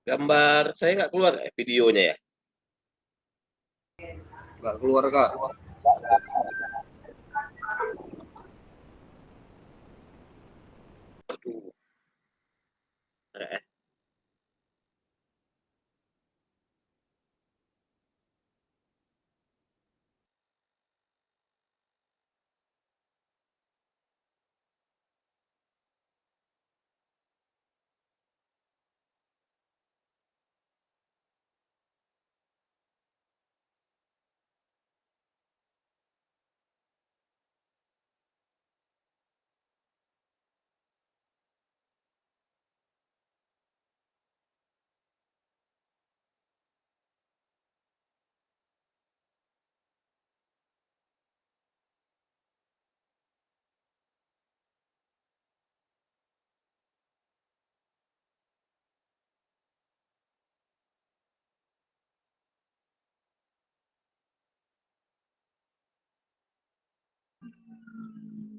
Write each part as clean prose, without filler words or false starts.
Gambar saya nggak keluar videonya ya? Nggak keluar, Kak. Aduh.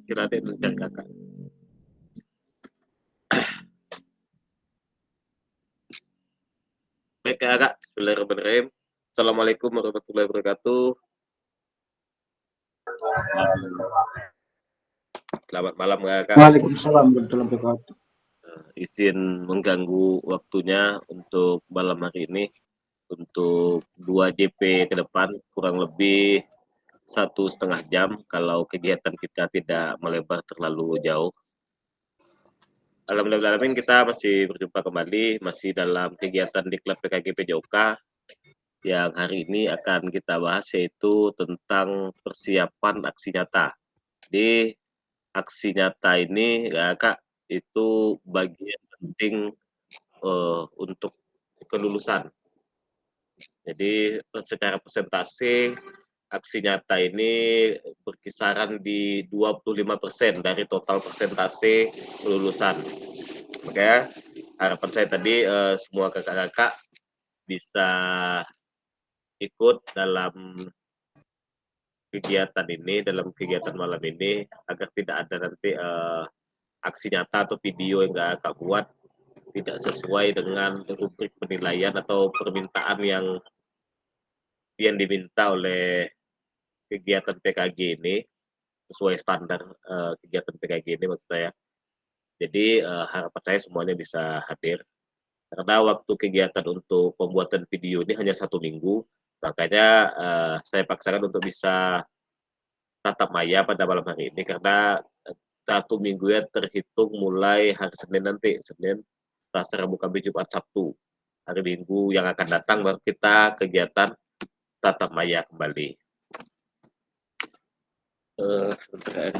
Kira ada itu kakak. Baik kakak, Bismillahirrahmanirrahim. Assalamualaikum warahmatullahi wabarakatuh. Selamat malam kakak. Waalaikumsalam warahmatullahi wabarakatuh. Izin mengganggu waktunya untuk malam hari ini untuk 2 JP ke depan kurang lebih 1,5 jam kalau kegiatan kita tidak melebar terlalu jauh. Alhamdulillah kita masih berjumpa kembali, masih dalam kegiatan di klub PKG PJOK yang hari ini akan kita bahas yaitu tentang persiapan aksi nyata. Di aksi nyata ini ya Kak, itu bagian penting untuk kelulusan. Jadi secara persentase aksi nyata ini berkisaran di 25% dari total persentase kelulusan. Makanya harapan saya tadi semua kakak-kakak bisa ikut dalam kegiatan ini, dalam kegiatan malam ini agar tidak ada nanti aksi nyata atau video yang kakak buat tidak sesuai dengan rubrik penilaian atau permintaan yang diminta oleh kegiatan PKG ini sesuai standar kegiatan PKG ini maksud saya. Jadi harapan saya semuanya bisa hadir karena waktu kegiatan untuk pembuatan video ini hanya 1 minggu, makanya saya paksakan untuk bisa tatap maya pada malam hari ini karena 1 minggu ya terhitung mulai hari Senin nanti, Senin, Selasa, Rabu, Kamis, Jumat, Sabtu. Hari Minggu yang akan datang baru kita kegiatan tatap maya kembali. Sebentar.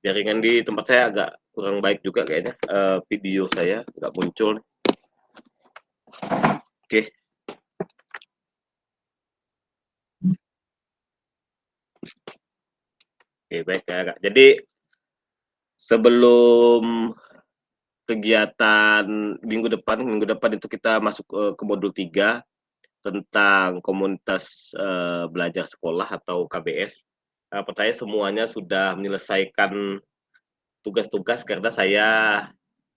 Jaringan di tempat saya agak kurang baik juga kayaknya, video saya nggak muncul. Oke. Oke, baik ya Kak. Jadi sebelum kegiatan minggu depan itu kita masuk ke modul 3 tentang komunitas belajar sekolah atau KBS. Percaya semuanya sudah menyelesaikan tugas-tugas karena saya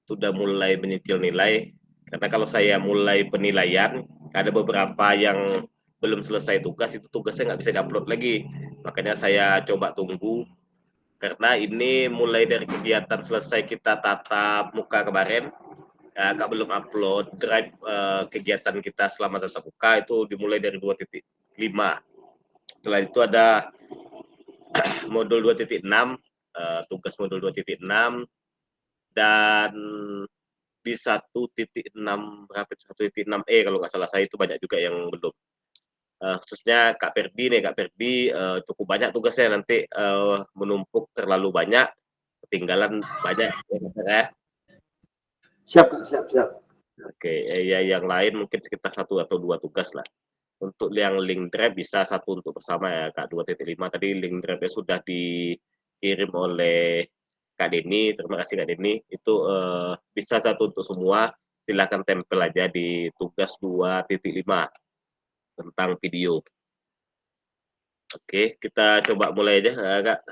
sudah mulai menyicil nilai. Karena kalau saya mulai penilaian, ada beberapa yang belum selesai tugas, itu tugasnya nggak bisa diupload lagi. Makanya saya coba tunggu, karena ini mulai dari kegiatan selesai kita tatap muka kemarin, Kak belum upload drive kegiatan kita selama tatap muka itu dimulai dari 2.5. Setelah itu ada modul 2.6, tugas modul 2.6, dan di 1.6 berapa 1.6E kalau nggak salah saya itu banyak juga yang belum. Khususnya Kak Ferdi nih, Kak Ferdi cukup banyak tugasnya nanti menumpuk terlalu banyak, ketinggalan banyak ya. Siap, Kak, siap. Oke, ya yang lain mungkin sekitar 1 atau 2 tugas lah. Untuk yang link drive bisa 1 untuk bersama ya Kak, 2.5 tadi link drive-nya sudah dikirim oleh Kak Deni. Terima kasih Kak Deni. Itu bisa satu untuk semua. Silakan tempel aja di tugas 2.5 tentang video. Oke, kita coba mulai aja Kak.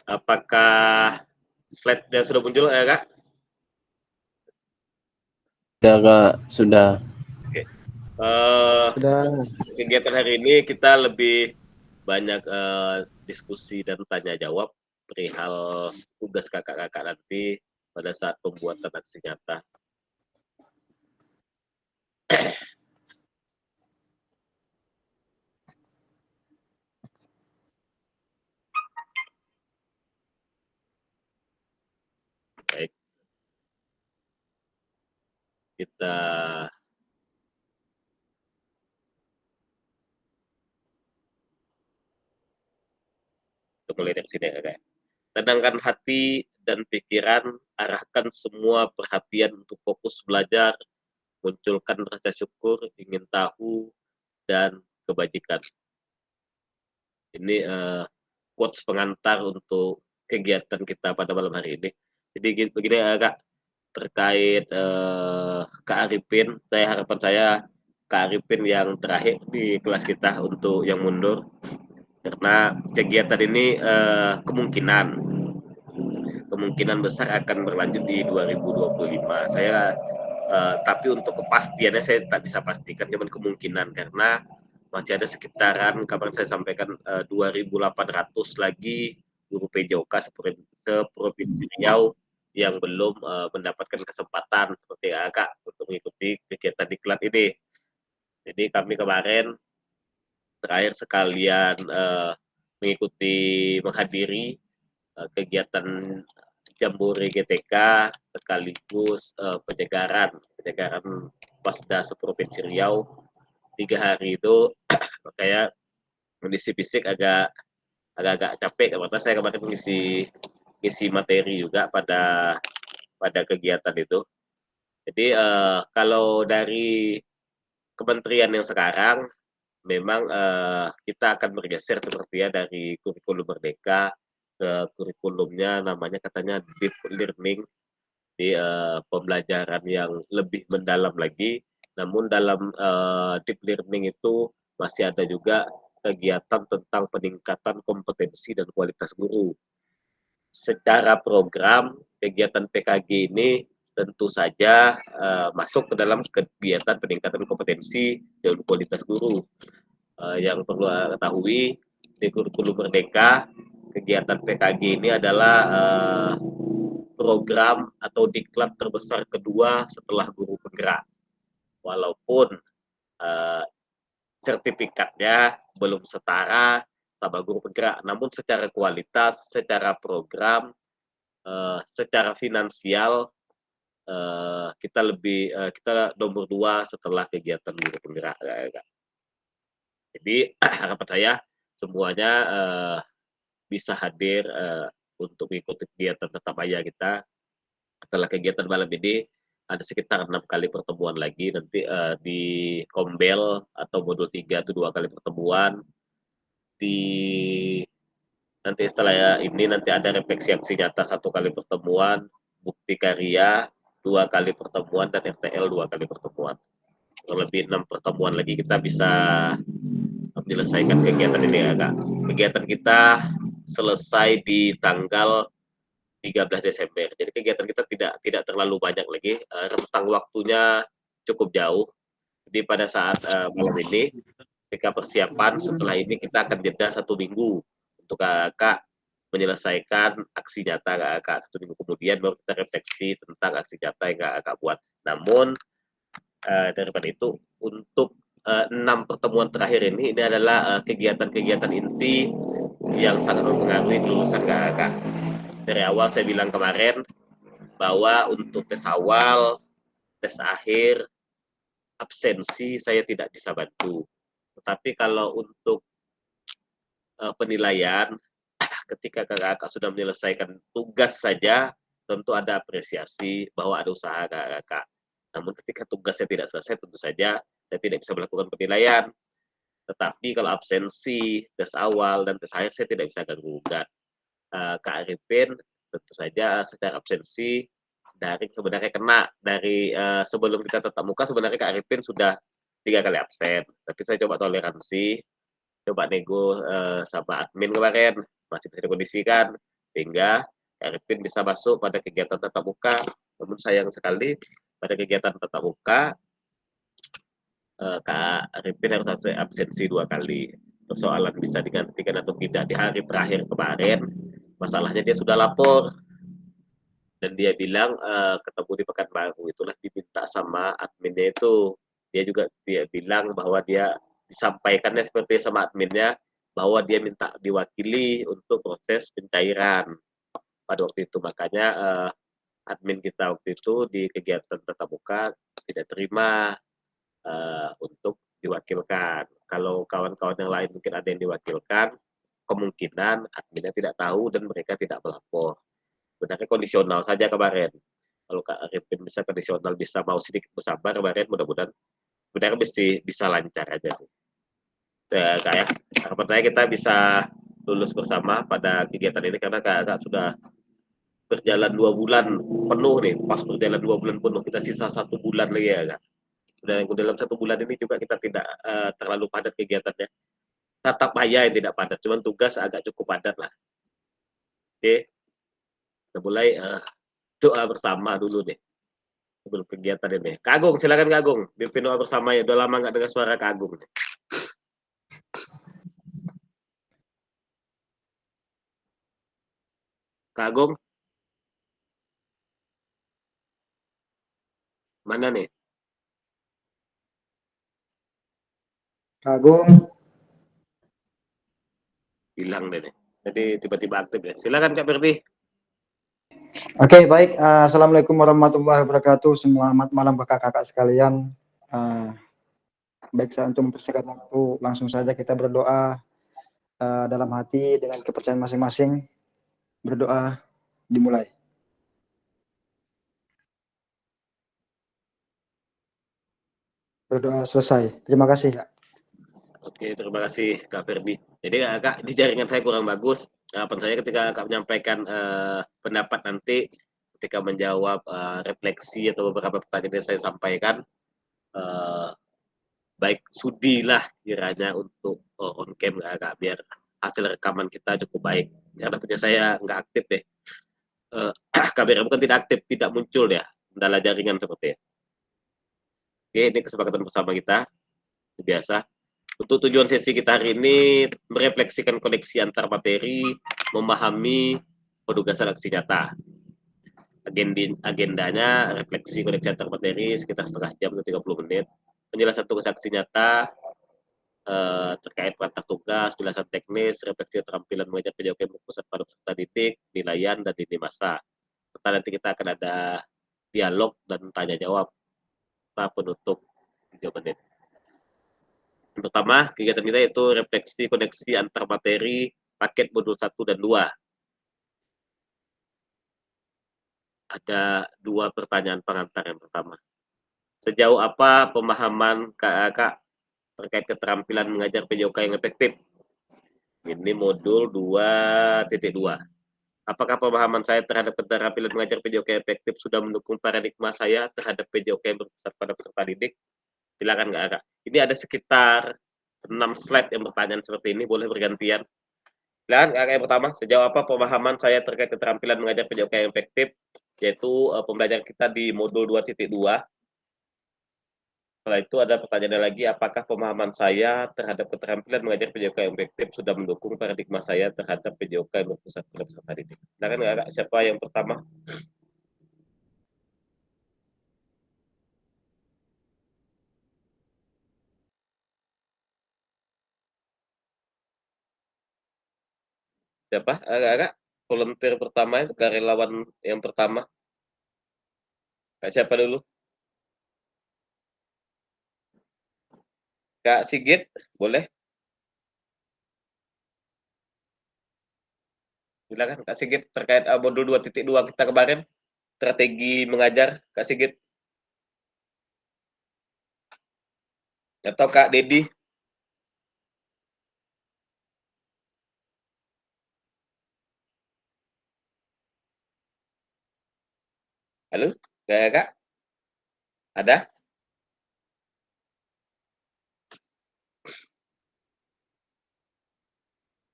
Apakah slide-nya sudah muncul Kak? Sudah Kak, sudah. Oke. Sudah. Kegiatan hari ini kita lebih banyak diskusi dan tanya jawab perihal tugas kakak-kakak nanti pada saat pembuatan aksi nyata. Baik. Kita mulai dari sini Kakak. Tenangkan hati dan pikiran, arahkan semua perhatian untuk fokus belajar, munculkan rasa syukur, ingin tahu, dan kebajikan. Ini quotes pengantar untuk kegiatan kita pada malam hari ini. Jadi begini Kak, terkait Kak Arifin, harapan saya Kak Arifin yang terakhir di kelas kita untuk yang mundur, karena kegiatan ini kemungkinan besar akan berlanjut di 2025. Saya tapi untuk kepastiannya saya tak bisa pastikan, cuman kemungkinan karena masih ada sekitaran kapan saya sampaikan 2.800 lagi guru PJOK seprovinsi Riau yang belum mendapatkan kesempatan seperti Kak untuk mengikuti kegiatan diklat ini. Jadi kami kemarin terakhir sekalian menghadiri kegiatan Jambore GTK sekaligus penyegaran Pasda seprovinsi Riau 3 hari itu. Makanya kondisi fisik agak capek karena saya kemarin ngisi materi juga pada kegiatan itu. Jadi kalau dari kementerian yang sekarang memang kita akan bergeser sepertinya dari kurikulum Merdeka ke kurikulumnya namanya katanya deep learning, di pembelajaran yang lebih mendalam lagi. Namun dalam deep learning itu masih ada juga kegiatan tentang peningkatan kompetensi dan kualitas guru. Secara program, kegiatan PKG ini tentu saja masuk ke dalam kegiatan peningkatan kompetensi dan kualitas guru. Yang perlu ketahui, di kurikulum Merdeka, kegiatan PKG ini adalah program atau diklat terbesar kedua setelah guru penggerak. Walaupun sertifikatnya belum setara sama guru penggerak, namun secara kualitas, secara program, secara finansial kita nomor 2 setelah kegiatan guru penggerak. Jadi harapan saya semuanya bisa hadir untuk mengikuti kegiatan tetap ayah kita. Setelah kegiatan malam ini ada sekitar 6 kali pertemuan lagi nanti di Kombel atau modul 3 itu 2 kali pertemuan. Nanti setelah ini nanti ada refleksi aksi nyata 1 kali pertemuan, bukti karya 2 kali pertemuan, dan RTL 2 kali pertemuan. Lebih 6 pertemuan lagi kita bisa menyelesaikan kegiatan ini ya Kak. Kegiatan kita selesai di tanggal 13 Desember. Jadi kegiatan kita tidak terlalu banyak lagi, rentang waktunya cukup jauh. Jadi pada saat malam ini, ketika persiapan setelah ini kita akan jeda 1 minggu untuk Kakak menyelesaikan aksi nyata Kakak. 1 minggu kemudian baru kita refleksi tentang aksi nyata yang Kakak buat. Namun daripada itu, untuk 6 pertemuan terakhir ini adalah kegiatan-kegiatan inti yang sangat mempengaruhi kelulusan Kakak. Dari awal saya bilang kemarin bahwa untuk tes awal, tes akhir, absensi saya tidak bisa bantu. Tetapi kalau untuk penilaian, ketika kakak sudah menyelesaikan tugas saja, tentu ada apresiasi bahwa ada usaha kakak. Namun ketika tugasnya tidak selesai, tentu saja saya tidak bisa melakukan penilaian. Tetapi kalau absensi, tes awal, dan tes akhir saya tidak bisa ganggu-gugat. Kak Arifin tentu saja secara absensi daring sebenarnya kena dari sebelum kita tatap muka sebenarnya Kak Arifin sudah 3 kali absen. Tapi saya coba toleransi, coba nego sama admin kemarin, masih bisa dikondisikan sehingga Kak Arifin bisa masuk pada kegiatan tatap muka. Namun sayang sekali pada kegiatan tatap muka Kak Arifin harus absensi 2 kali. Persoalan bisa digantikan atau tidak di hari terakhir kemarin, masalahnya dia sudah lapor dan dia bilang ketemu di Pekanbaru, itulah diminta sama adminnya itu. Dia bilang bahwa dia disampaikannya seperti sama adminnya bahwa dia minta diwakili untuk proses pencairan pada waktu itu. Makanya admin kita waktu itu di kegiatan tatap muka tidak terima untuk diwakilkan. Kalau kawan-kawan yang lain mungkin ada yang diwakilkan, kemungkinan adminnya tidak tahu dan mereka tidak melapor. Sebenarnya kondisional saja kemarin. Kalau Kak Arifin bisa kondisional, bisa mau sedikit bersabar kemarin, mudah-mudahan sebenarnya bisa lancar aja sih. Ya, Kak ya, harapan saya kita bisa lulus bersama pada kegiatan ini karena Kak sudah berjalan 2 bulan penuh nih, pas berjalan 2 bulan penuh, kita sisa 1 bulan lagi ya Kak. Dan dalam 1 bulan ini juga kita tidak terlalu padat kegiatannya. Tatap maya yang tidak padat, cuman tugas agak cukup padat lah. Oke, kita mulai doa bersama dulu nih sebelum kegiatan ini. Kak Agung, silakan Kak Agung, pimpin doa bersama ya. Udah lama nggak dengar suara Kak Agung. Kak Agung, mana nih? Agung. Hilang deh nih. Jadi tiba-tiba aktif ya. Silakan Kak Ferdi. Oke, baik. Assalamualaikum warahmatullahi wabarakatuh. Selamat malam kakak-kakak sekalian. Baik, saya untuk mempersingkat waktu, langsung saja kita berdoa dalam hati dengan kepercayaan masing-masing. Berdoa dimulai. Berdoa selesai. Terima kasih, Kak. Oke, terima kasih Kak Ferdi. Jadi Kak, di jaringan saya kurang bagus. Harapan saya ketika Kak menyampaikan pendapat nanti, ketika menjawab refleksi atau beberapa pertanyaan yang saya sampaikan, baik sudilah kiranya untuk on cam Kak, biar hasil rekaman kita cukup baik. Karena punya saya nggak aktif deh. KBR bukan tidak aktif, tidak muncul ya kendala jaringan seperti itu. Oke, ini kesepakatan bersama kita biasa. Untuk tujuan sesi kita hari ini merefleksikan koneksi antar materi, memahami penugasan aksi nyata. Agendanya refleksi koneksi antar materi sekitar setengah jam atau 30 menit. Penjelasan tugas aksi nyata terkait perintah tugas, penjelasan teknis, refleksi keterampilan mengajar PJOK pusat pada peserta didik, penilaian, dan lini masa. Serta nanti kita akan ada dialog dan tanya jawab penutup 3 menit. Yang pertama, kegiatan kita itu refleksi koneksi antar materi paket modul 1 dan 2. Ada 2 pertanyaan pengantar yang pertama. Sejauh apa pemahaman Kak terkait keterampilan mengajar PJOK yang efektif? Ini modul 2.2. Apakah pemahaman saya terhadap keterampilan mengajar PJOK yang efektif sudah mendukung paradigma saya terhadap PJOK yang berpusat pada peserta didik? Silakan Kak. Ini ada sekitar 6 slide yang pertanyaan seperti ini, boleh bergantian. Dan yang pertama, sejauh apa pemahaman saya terkait keterampilan mengajar PJOK yang efektif, yaitu pembelajaran kita di modul 2.2. Setelah itu ada pertanyaan lagi, apakah pemahaman saya terhadap keterampilan mengajar PJOK yang efektif sudah mendukung paradigma saya terhadap PJOK yang berpusat pada peserta didik. Silakan Kak, siapa yang pertama? Siapa? Kak, volunteer pertama, karyawan yang pertama. Kak siapa dulu? Kak Sigit, boleh? Silakan Kak Sigit terkait modul 2.2 kita kemarin, strategi mengajar, Kak Sigit. Atau Kak Dedi. Halo, Kak? Ada?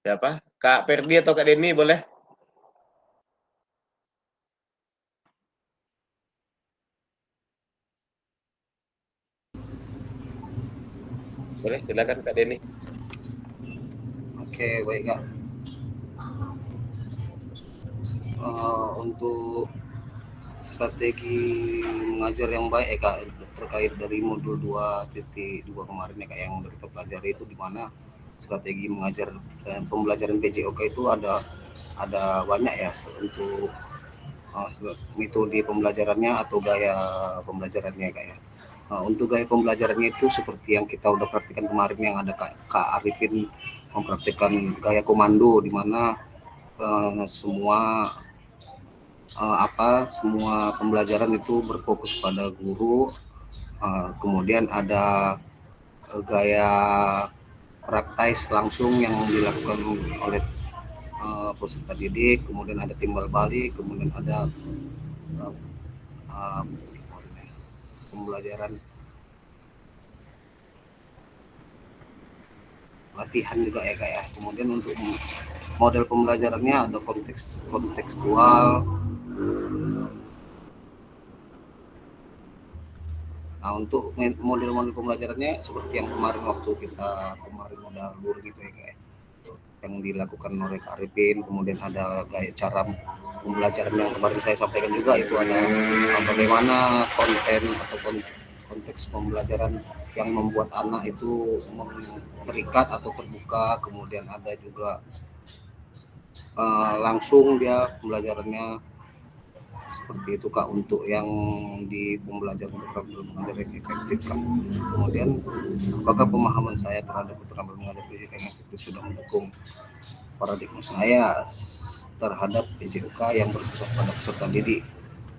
Siapa? Kak Ferdi atau Kak Denny boleh? Boleh, silakan Kak Denny. Oke, baik Kak. Untuk strategi mengajar yang baik Kak, terkait dari modul 2.2 kemarin ya Kak, yang udah kita pelajari itu di mana strategi mengajar dan pembelajaran PJOK itu ada banyak ya untuk metode pembelajarannya atau gaya pembelajarannya Kak ya. Untuk gaya pembelajarannya itu seperti yang kita udah praktikkan kemarin, yang ada Kak Arifin mempraktikkan gaya komando, di mana semua semua pembelajaran itu berfokus pada guru. Kemudian ada gaya praktis langsung yang dilakukan oleh peserta didik, kemudian ada timbal balik, kemudian ada pembelajaran latihan juga ya Kak ya. Kemudian untuk model pembelajarannya ada kontekstual. Nah, untuk model-model pembelajarannya seperti yang kemarin waktu kita udah lur gitu ya Kak, yang dilakukan oleh Kak Arifin. Kemudian ada kayak cara pembelajaran yang kemarin saya sampaikan juga, itu ada bagaimana konten atau konteks pembelajaran yang membuat anak itu terikat atau terbuka. Kemudian ada juga langsung dia pembelajarannya seperti itu Kak, untuk yang di pembelajaran keterampilan mengajar yang efektif Kak. Kemudian apakah pemahaman saya terhadap keterampilan mengajar yang efektif sudah mendukung paradigma saya terhadap PJOK yang berpusat pada peserta didik.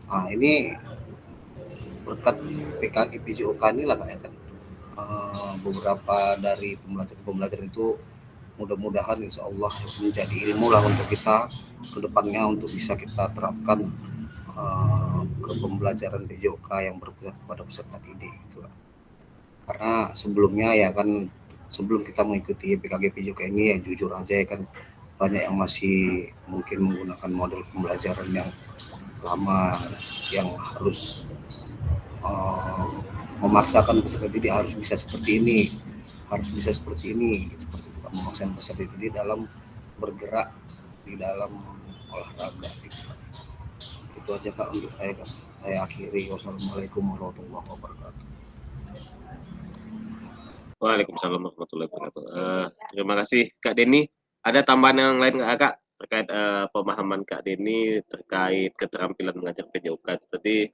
Nah, ini berkat PKG PJOK inilah Kak ya kan, beberapa dari pembelajaran itu mudah-mudahan insya Allah menjadi ilmu lah untuk kita ke depannya, untuk bisa kita terapkan ke pembelajaran PJOK yang berpusat pada peserta didik gitu. Karena sebelumnya ya kan, sebelum kita mengikuti PKG PJOK ini ya jujur aja ya kan, banyak yang masih mungkin menggunakan model pembelajaran yang lama, yang harus memaksakan peserta didik harus bisa seperti ini, harus bisa seperti ini, seperti itu, memaksakan peserta didik dalam bergerak di dalam olahraga gitu. Itu aja Kak untuk saya Kak. Saya akhiri. Wassalamualaikum warahmatullahi wabarakatuh. Waalaikumsalam warahmatullahi wabarakatuh. Terima kasih Kak Denny. Ada tambahan yang lain nggak Kak terkait pemahaman Kak Denny terkait keterampilan mengajar PJOK tadi?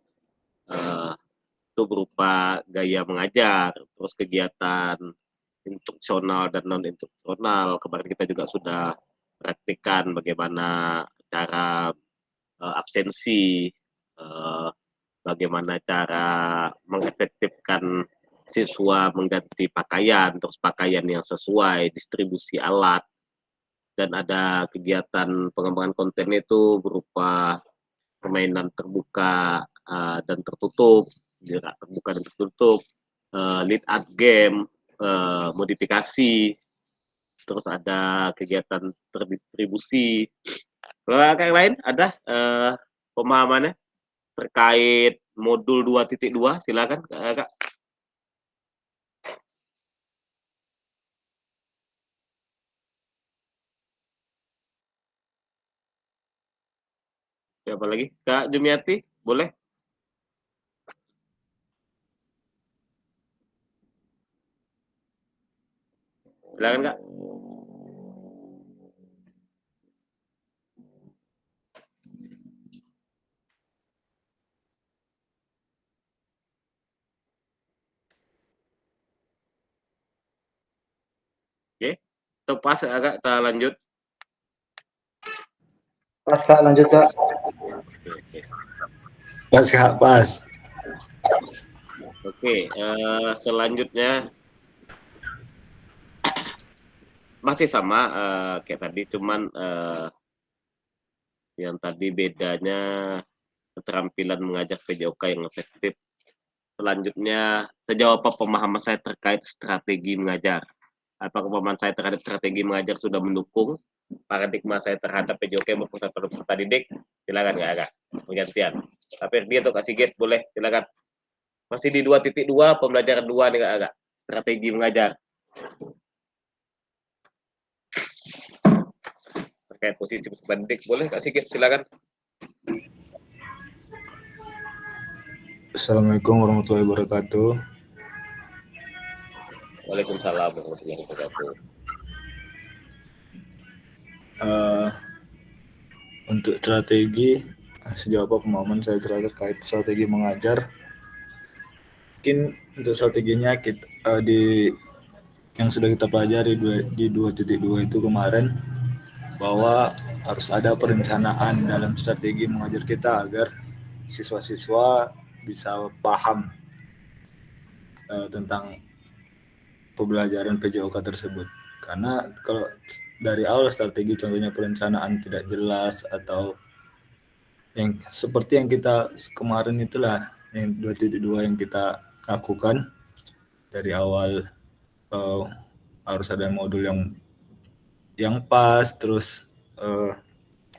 Itu berupa gaya mengajar, terus kegiatan instruksional dan non instruksional. Kemarin kita juga sudah praktikkan bagaimana cara absensi, bagaimana cara mengefektifkan siswa mengganti pakaian, terus pakaian yang sesuai, distribusi alat, dan ada kegiatan pengembangan konten itu berupa permainan terbuka dan tertutup, jarak terbuka dan tertutup, lead art game, modifikasi, terus ada kegiatan terdistribusi. Kalau yang lain ada pemahamannya terkait modul 2.2, silakan Kak. Siapa lagi? Kak Jumiati, boleh? Silakan Kak. Atau pas agak kita lanjut? Pas Kak, lanjut Kak. Oke. Pas Kak, pas. Oke, selanjutnya masih sama kayak tadi, cuman yang tadi bedanya keterampilan mengajar PJOK yang efektif. Selanjutnya, sejauh apa pemahaman saya terkait strategi mengajar? Apakah pemahaman saya terhadap strategi mengajar sudah mendukung paradigma saya terhadap PJOK maupun peserta didik? Silakan Kak, pergantian. Tapi dia untuk Kak Sigit, boleh silakan. Masih di 2.2 pembelajaran 2 nih Kak, strategi mengajar. Terkait posisi peserta didik, boleh Kak Sigit, silakan. Assalamualaikum warahmatullahi wabarakatuh. Waalaikumsalam warahmatullahi wabarakatuh. Untuk strategi, sejauh apa pemahaman saya terkait strategi mengajar? Mungkin untuk strateginya kita yang sudah kita pelajari di 2.2 itu kemarin, bahwa harus ada perencanaan dalam strategi mengajar kita agar siswa-siswa bisa paham tentang pembelajaran PJOK tersebut. Karena kalau dari awal strategi contohnya perencanaan tidak jelas atau yang seperti yang kita kemarin itulah yang 2.2 yang kita lakukan dari awal, harus ada modul yang pas, terus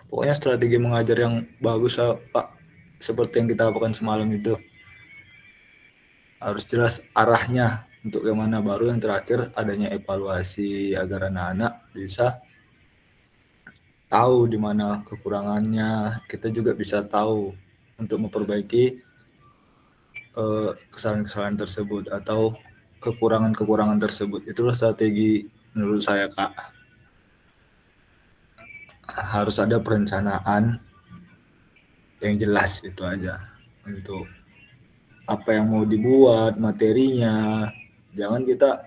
pokoknya strategi mengajar yang bagus lah Pak, seperti yang kita lakukan semalam itu harus jelas arahnya untuk yang mana. Baru yang terakhir adanya evaluasi agar anak-anak bisa tahu di mana kekurangannya, kita juga bisa tahu untuk memperbaiki kesalahan-kesalahan tersebut atau kekurangan-kekurangan tersebut. Itulah strategi menurut saya Kak. Harus ada perencanaan yang jelas, itu aja untuk apa yang mau dibuat, materinya. Jangan kita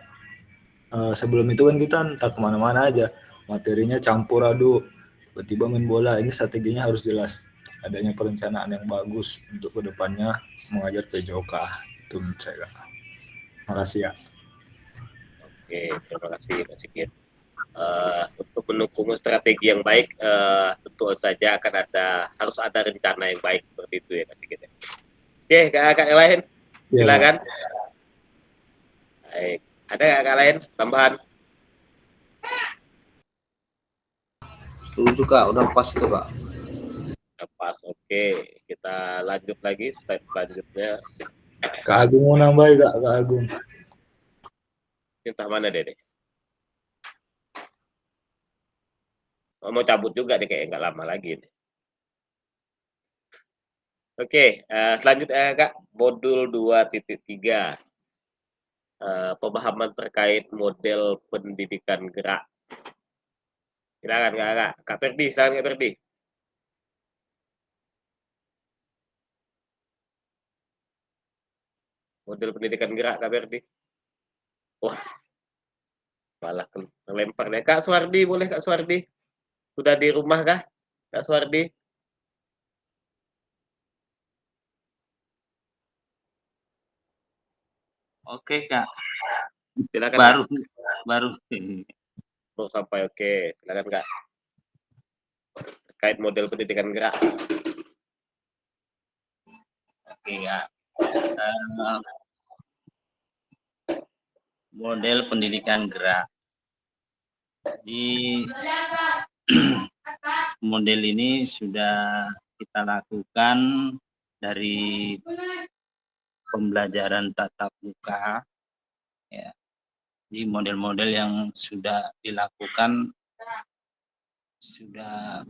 sebelum itu kan kita entah kemana-mana aja, materinya campur aduk, tiba-tiba main bola. Ini strateginya harus jelas, adanya perencanaan yang bagus untuk kedepannya mengajar PJOK. Itu menurut saya. Terima kasih ya. Oke, terima kasih Kak Sigit. Untuk mendukung strategi yang baik, tentu saja akan harus ada rencana yang baik seperti itu ya Kak Sigit. Oke, kakak yang lain, silakan. Baik, ada kakak lain tambahan? Setuju Kak, udah pas itu Kak. Pas, oke. Kita lanjut lagi slide selanjutnya. Kak Agung mau nambahin Kak Agung. Entah mana Dede. Mau cabut juga deh, kayak nggak lama lagi nih. Oke, selanjutnya Kak, modul 2.3. Pemahaman terkait model pendidikan gerak. Silakan Kak Ferdi, silakan Kak Ferdi. Model pendidikan gerak Kak Ferdi. Wah, malah terlempar deh. Kak Suwardi, boleh Kak Suwardi? Sudah di rumah kah Kak Suwardi? Oke Kak, Silakan baru Kak. baru. Oh, sampai, oke. Silakan Kak. Terkait model pendidikan gerak. Oke Kak. Model pendidikan gerak. Di model ini sudah kita lakukan dari pembelajaran tatap muka, ya. Di model-model yang sudah dilakukan sudah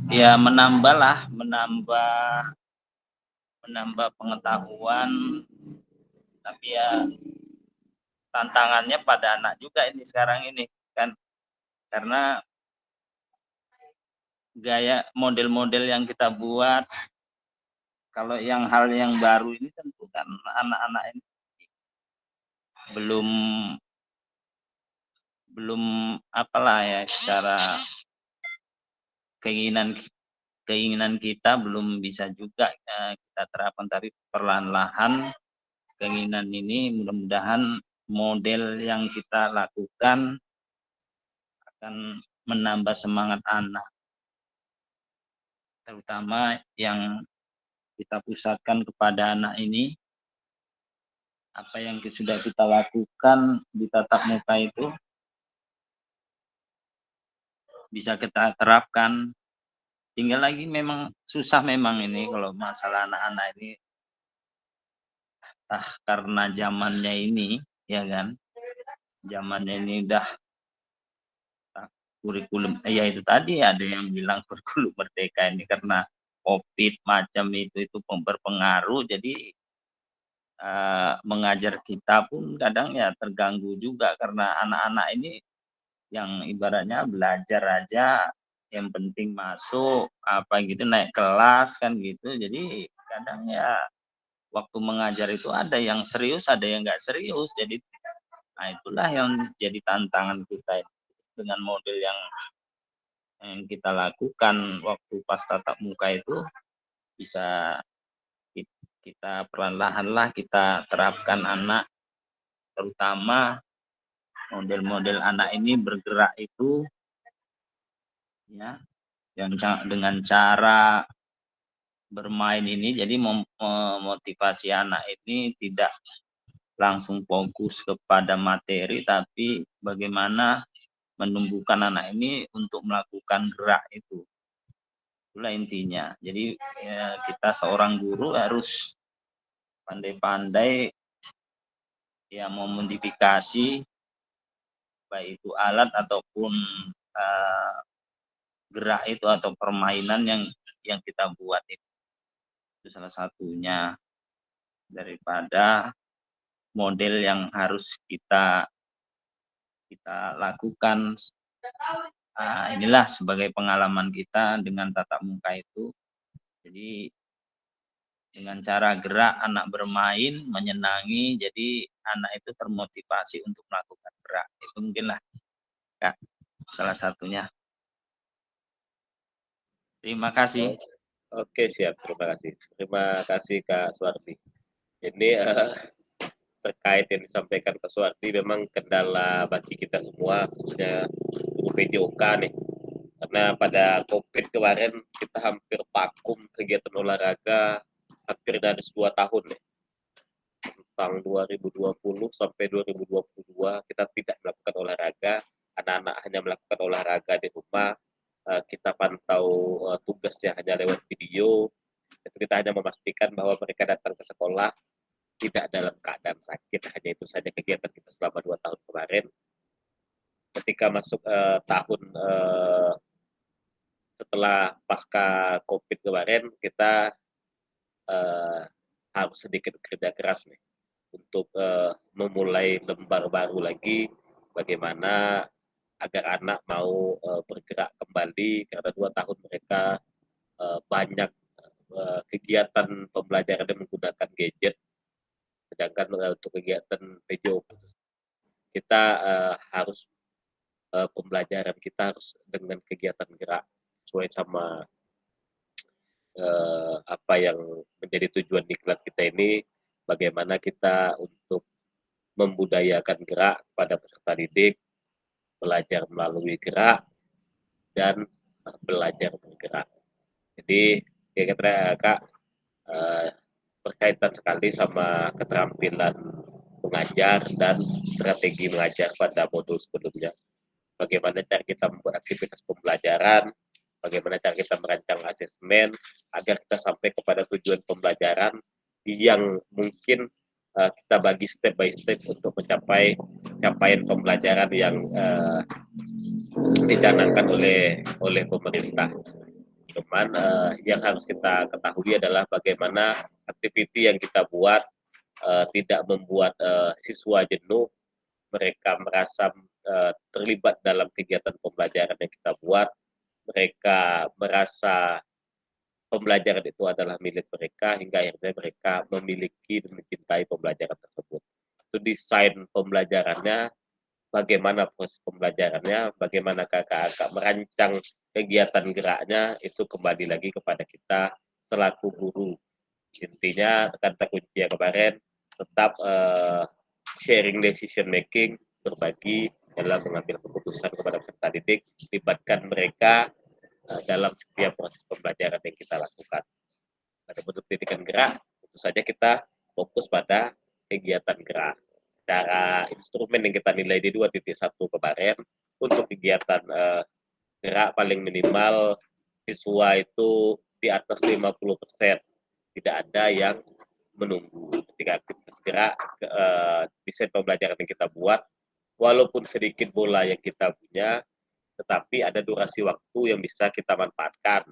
ya menambah pengetahuan, tapi ya tantangannya pada anak juga ini sekarang ini kan, karena gaya model-model yang kita buat, kalau hal yang baru ini tentu kan anak-anak ini belum belum apalah ya, secara keinginan kita belum bisa juga kita terapkan, tapi perlahan-lahan keinginan ini mudah-mudahan model yang kita lakukan akan menambah semangat anak, terutama yang kita pusatkan kepada anak ini. Apa yang sudah kita lakukan di tatap muka itu bisa kita terapkan. Tinggal lagi memang susah memang ini kalau masalah anak-anak ini, karena zamannya ini, ya kan, zamannya ini udah kurikulum, ya itu tadi ada yang bilang kurikulum merdeka ini karena COVID macam itu berpengaruh, jadi mengajar kita pun kadang ya terganggu juga karena anak-anak ini yang ibaratnya belajar aja yang penting masuk apa gitu, naik kelas kan gitu, jadi kadang ya waktu mengajar itu ada yang serius ada yang nggak serius, jadi itulah yang jadi tantangan kita dengan model yang kita lakukan waktu pas tatap muka itu. Bisa kita perlahan-lahan lah kita terapkan anak, terutama model-model anak ini bergerak itu ya yang dengan cara bermain ini, jadi memotivasi anak ini tidak langsung fokus kepada materi, tapi bagaimana menumbuhkan anak ini untuk melakukan gerak itu. Itulah intinya. Jadi ya, kita seorang guru harus pandai-pandai ya memodifikasi baik itu alat ataupun gerak itu atau permainan yang kita buat itu salah satunya daripada model yang harus kita lakukan. Inilah sebagai pengalaman kita dengan tatap muka itu. Jadi dengan cara gerak anak bermain menyenangi, jadi anak itu termotivasi untuk melakukan gerak. Itu mungkinlah Kak, salah satunya. Terima kasih. Oke, siap. Terima kasih Kak Suwardi. Ini terkait yang disampaikan Kak Suwardi, memang kendala bagi kita semua, khususnya guru PJOK nih. Karena pada COVID kemarin kita hampir vakum kegiatan olahraga hampir dari 2 tahun nih. Tentang 2020 sampai 2022 kita tidak melakukan olahraga, anak-anak hanya melakukan olahraga di rumah. Kita pantau tugasnya hanya lewat video. Itu kita hanya memastikan bahwa mereka datang ke sekolah tidak dalam keadaan sakit. Hanya itu saja kegiatan kita selama 2 tahun kemarin. Ketika masuk tahun setelah pasca COVID kemarin, kita harus sedikit kerja keras nih untuk memulai lembar baru lagi, bagaimana agar anak mau bergerak kembali, karena 2 tahun mereka banyak kegiatan pembelajaran yang menggunakan gadget, sedangkan untuk kegiatan PJOK kita harus pembelajaran kita harus dengan kegiatan gerak sesuai sama apa yang menjadi tujuan diklat kita ini, bagaimana kita untuk membudayakan gerak pada peserta didik, belajar melalui gerak dan belajar bergerak. Jadi kira-kira Kak berkaitan sekali sama keterampilan mengajar dan strategi mengajar pada modul sebelumnya. Bagaimana cara kita membuat aktivitas pembelajaran, bagaimana cara kita merancang asesmen agar kita sampai kepada tujuan pembelajaran yang mungkin kita bagi step by step untuk mencapai capaian pembelajaran yang dicanangkan oleh pemerintah. Cuman yang harus kita ketahui adalah bagaimana aktiviti yang kita buat tidak membuat siswa jenuh, mereka merasa terlibat dalam kegiatan pembelajaran yang kita buat, mereka merasa pembelajaran itu adalah milik mereka, hingga akhirnya mereka memiliki dan mencintai pembelajaran tersebut. Itu desain pembelajarannya bagaimana proses pembelajarannya, bagaimana kakak-kakak merancang kegiatan geraknya, itu kembali lagi kepada kita selaku guru. Intinya kata kunci kemarin tetap sharing decision making, berbagi dalam mengambil keputusan kepada peserta didik, libatkan mereka dalam setiap proses pembelajaran yang kita lakukan. Pada bentuk pendidikan gerak, tentu saja kita fokus pada kegiatan gerak. Cara instrumen yang kita nilai di 2.1 kemarin, untuk kegiatan gerak paling minimal siswa itu di atas 50%. Tidak ada yang menunggu. Ketika aktivitas gerak, desain pembelajaran yang kita buat, walaupun sedikit bola yang kita punya, tetapi ada durasi waktu yang bisa kita manfaatkan.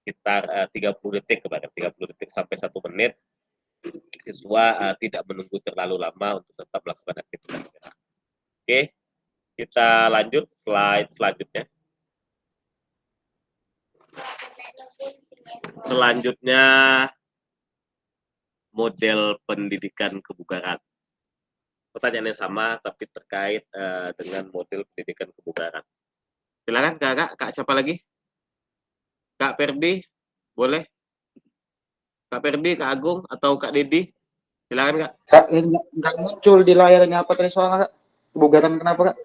Sekitar 30 detik kepada 30 detik sampai 1 menit, siswa tidak menunggu terlalu lama untuk tetap melakukan aktivitas gerak. Oke, kita lanjut slide selanjutnya. Selanjutnya, model pendidikan kebugaran. Pertanyaannya sama, tapi terkait dengan model pendidikan kebugaran. Silakan Kak siapa lagi? Kak Ferdi, boleh? Kak Ferdi, Kak Agung, atau Kak Dedi? Silakan Kak. Nggak muncul di layarnya apa tadi soalnya Kak? Kebugaran kenapa Kak?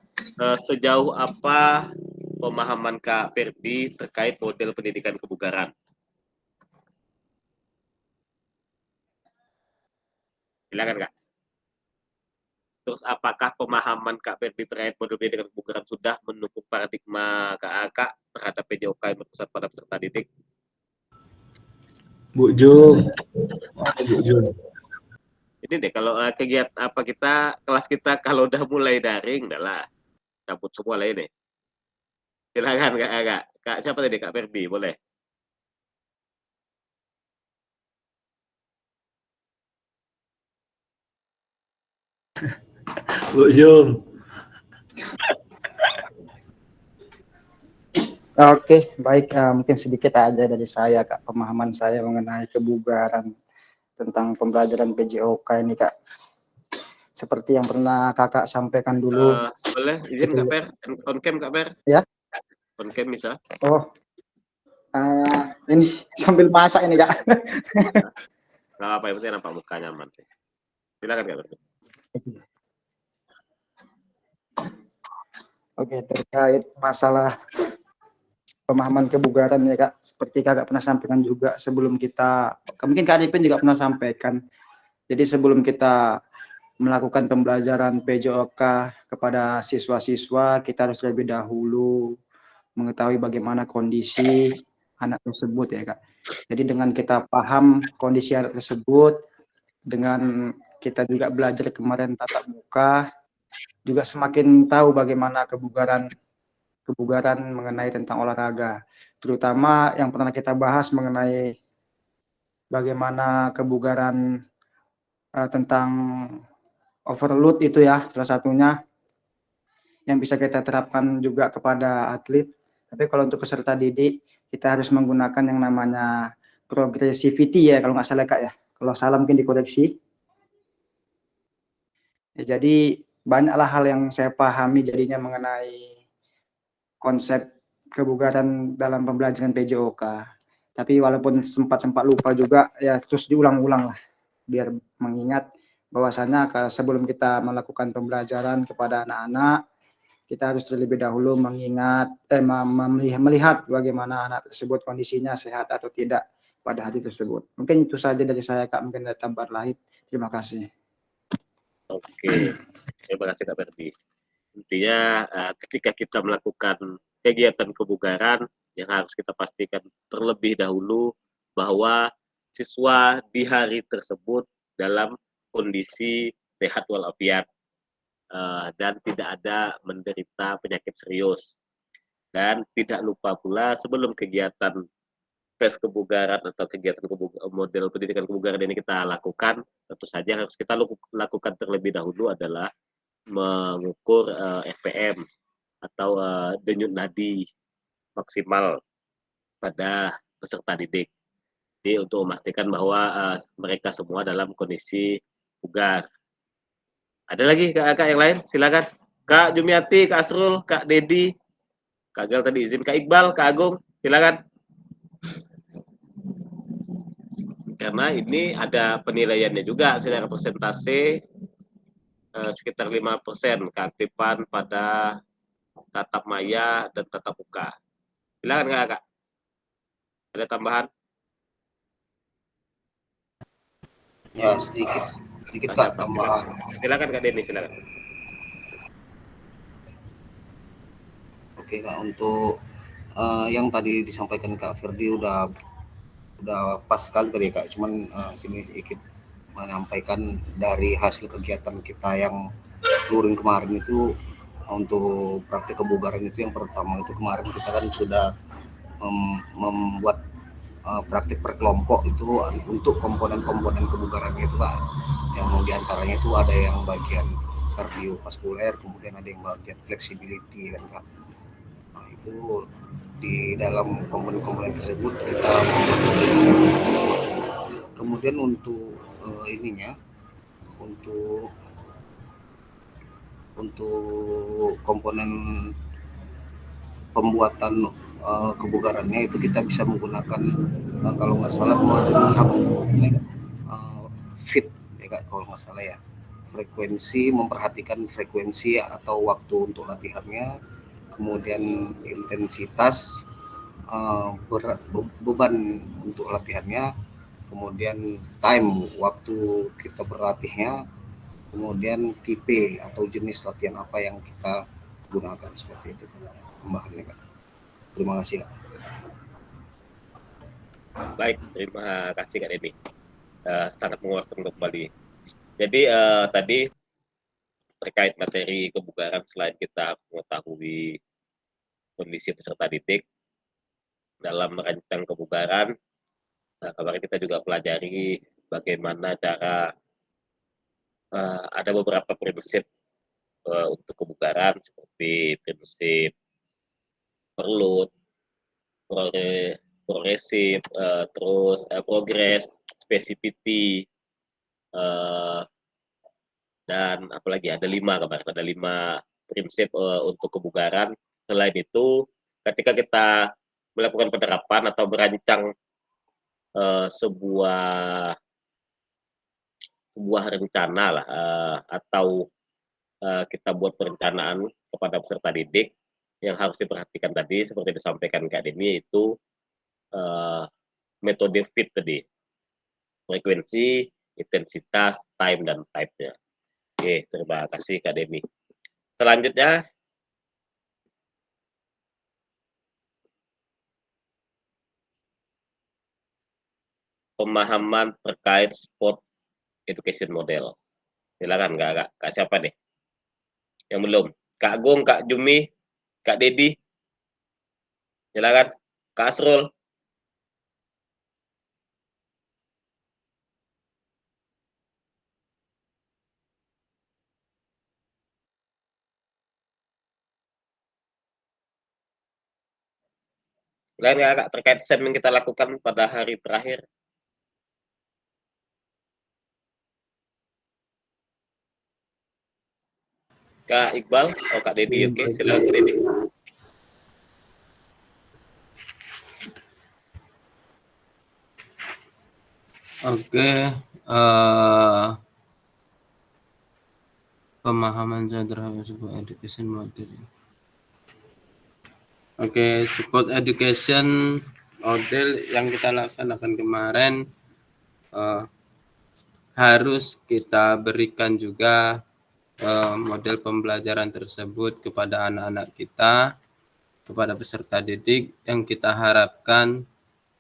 Sejauh apa pemahaman Kak Ferdi terkait model pendidikan kebugaran? Silakan Kak. Terus apakah pemahaman Kak Ferdi terkait model pendidikan kebugaran sudah mendukung paradigma Kak terhadap PJOK yang berpusat pada peserta didik? Bu Jum, mana Bu Jum? Ini deh, kalau kegiatan apa kelas kita kalau udah mulai daring, udahlah cabut semua lah ini. Silakan Kak siapa tadi Kak Ferdi, boleh? Bu Jum. Oke, baik. Mungkin sedikit aja dari saya Kak, pemahaman saya mengenai kebugaran tentang pembelajaran PJOK ini Kak. Seperti yang pernah Kakak sampaikan dulu. Boleh izin Kak Per, on cam Kak Per? Ya. On cam bisa. Oh, ini sambil masak ini Kak. Gak apa, yang penting nampak muka nyaman. Silakan Kak Per. Oke, terkait masalah pemahaman kebugaran ya Kak, seperti Kakak pernah sampaikan juga sebelum kita, mungkin Kak Arifin juga pernah sampaikan. Jadi sebelum kita melakukan pembelajaran PJOK kepada siswa-siswa, kita harus lebih dahulu mengetahui bagaimana kondisi anak tersebut ya Kak. Jadi dengan kita paham kondisi anak tersebut, dengan kita juga belajar kemarin tatap muka, juga semakin tahu bagaimana kebugaran mengenai tentang olahraga, terutama yang pernah kita bahas mengenai bagaimana kebugaran tentang overload itu ya, salah satunya yang bisa kita terapkan juga kepada atlet. Tapi kalau untuk peserta didik, kita harus menggunakan yang namanya progressivity ya, kalau nggak salah Kak ya. Kalau salah mungkin dikoreksi. Ya, jadi banyaklah hal yang saya pahami jadinya mengenai konsep kebugaran dalam pembelajaran PJOK. Tapi walaupun sempat lupa juga, ya terus diulang-ulang lah, biar mengingat bahwasannya sebelum kita melakukan pembelajaran kepada anak-anak, kita harus terlebih dahulu mengingat, melihat bagaimana anak tersebut kondisinya sehat atau tidak pada hari tersebut. Mungkin itu saja dari saya Kak, mungkin ada tambahan lain. Terima kasih. Oke, terima kasih Kak Ferdi. Intinya ketika kita melakukan kegiatan kebugaran, yang harus kita pastikan terlebih dahulu bahwa siswa di hari tersebut dalam kondisi sehat walafiat dan tidak ada menderita penyakit serius. Dan tidak lupa pula sebelum kegiatan tes kebugaran atau kegiatan model pendidikan kebugaran ini kita lakukan, tentu saja harus kita lakukan terlebih dahulu adalah mengukur FPM atau denyut nadi maksimal pada peserta didik. Jadi untuk memastikan bahwa mereka semua dalam kondisi bugar. Ada lagi Kak yang lain? Silakan. Kak Jumiati, Kak Asrul, Kak Dedi, Kak Gal tadi izin, Kak Iqbal, Kak Agung, silakan. Karena ini ada penilaiannya juga secara persentase sekitar 5% keaktifan pada tatap maya dan tatap muka. Silakan Kak. Ada tambahan? Ya, sedikit Kak tambahan. Silakan Kak Denny, silakan. Oke Kak, untuk yang tadi disampaikan Kak Ferdi udah pas sekali tadi Kak. Cuman sini sedikit menyampaikan dari hasil kegiatan kita yang luring kemarin itu, untuk praktik kebugaran itu yang pertama itu kemarin kita kan sudah membuat praktik per kelompok itu untuk komponen-komponen kebugaran itu Kak, yang diantaranya itu ada yang bagian kardiovaskuler, kemudian ada yang bagian flexibility kan Kak. Nah, itu di dalam komponen-komponen tersebut kita kemudian untuk ininya untuk komponen pembuatan kebugarannya itu kita bisa menggunakan kalau nggak salah kemarin fit ya Kak, kalau nggak salah ya, memperhatikan frekuensi atau waktu untuk latihannya, kemudian intensitas, beban untuk latihannya, kemudian time waktu kita berlatihnya, kemudian tipe atau jenis latihan apa yang kita gunakan, seperti itu tambahannya Kak. Terima kasih Kak. Baik, terima kasih Kak Denny. Sangat menguatkan kembali. Jadi tadi terkait materi kebugaran, selain kita mengetahui kondisi peserta didik dalam merancang kebugaran, kemarin kita juga pelajari bagaimana cara ada beberapa prinsip untuk kebugaran, seperti prinsip perlut, progresif, terus progress, specificity, dan apalagi ada 5 kemarin, ada 5 prinsip untuk kebugaran. Selain itu, ketika kita melakukan penerapan atau merancang sebuah rencana lah, atau kita buat perencanaan kepada peserta didik, yang harus diperhatikan tadi seperti disampaikan Kak Denny, itu metode fit tadi, frekuensi, intensitas, time, dan type-nya. Oke, terima kasih Kak Denny. Selanjutnya, pemahaman terkait sport education model. Silakan Kak siapa nih yang belum? Kak Agung, Kak Jumi, Kak Dedi, silakan. Kak Asrul. Lain Kak terkait SEM yang kita lakukan pada hari terakhir? Kak Iqbal, Kak Dedi, oke, silakan Kak Dedi. Oke, pemahaman saya terhadap sebuah education model. Oke, support education model yang kita laksanakan kemarin harus kita berikan juga model pembelajaran tersebut kepada anak-anak kita, kepada peserta didik, yang kita harapkan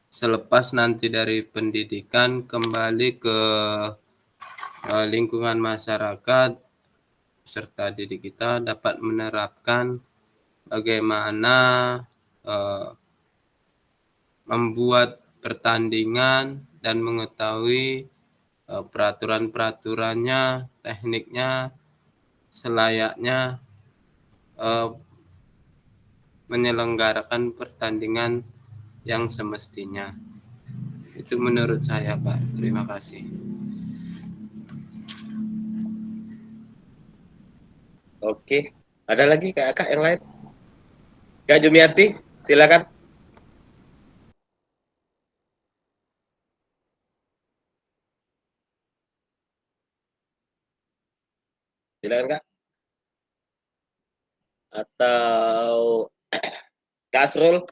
selepas nanti dari pendidikan kembali ke lingkungan masyarakat, peserta didik kita dapat menerapkan bagaimana membuat pertandingan dan mengetahui peraturan-peraturannya, tekniknya, selayaknya menyelenggarakan pertandingan yang semestinya. Itu menurut saya, Pak. Terima kasih. Oke, Ada lagi kakak yang lain? Kak Jumiati, silakan. Silakan kak. Atau Kak Asrul?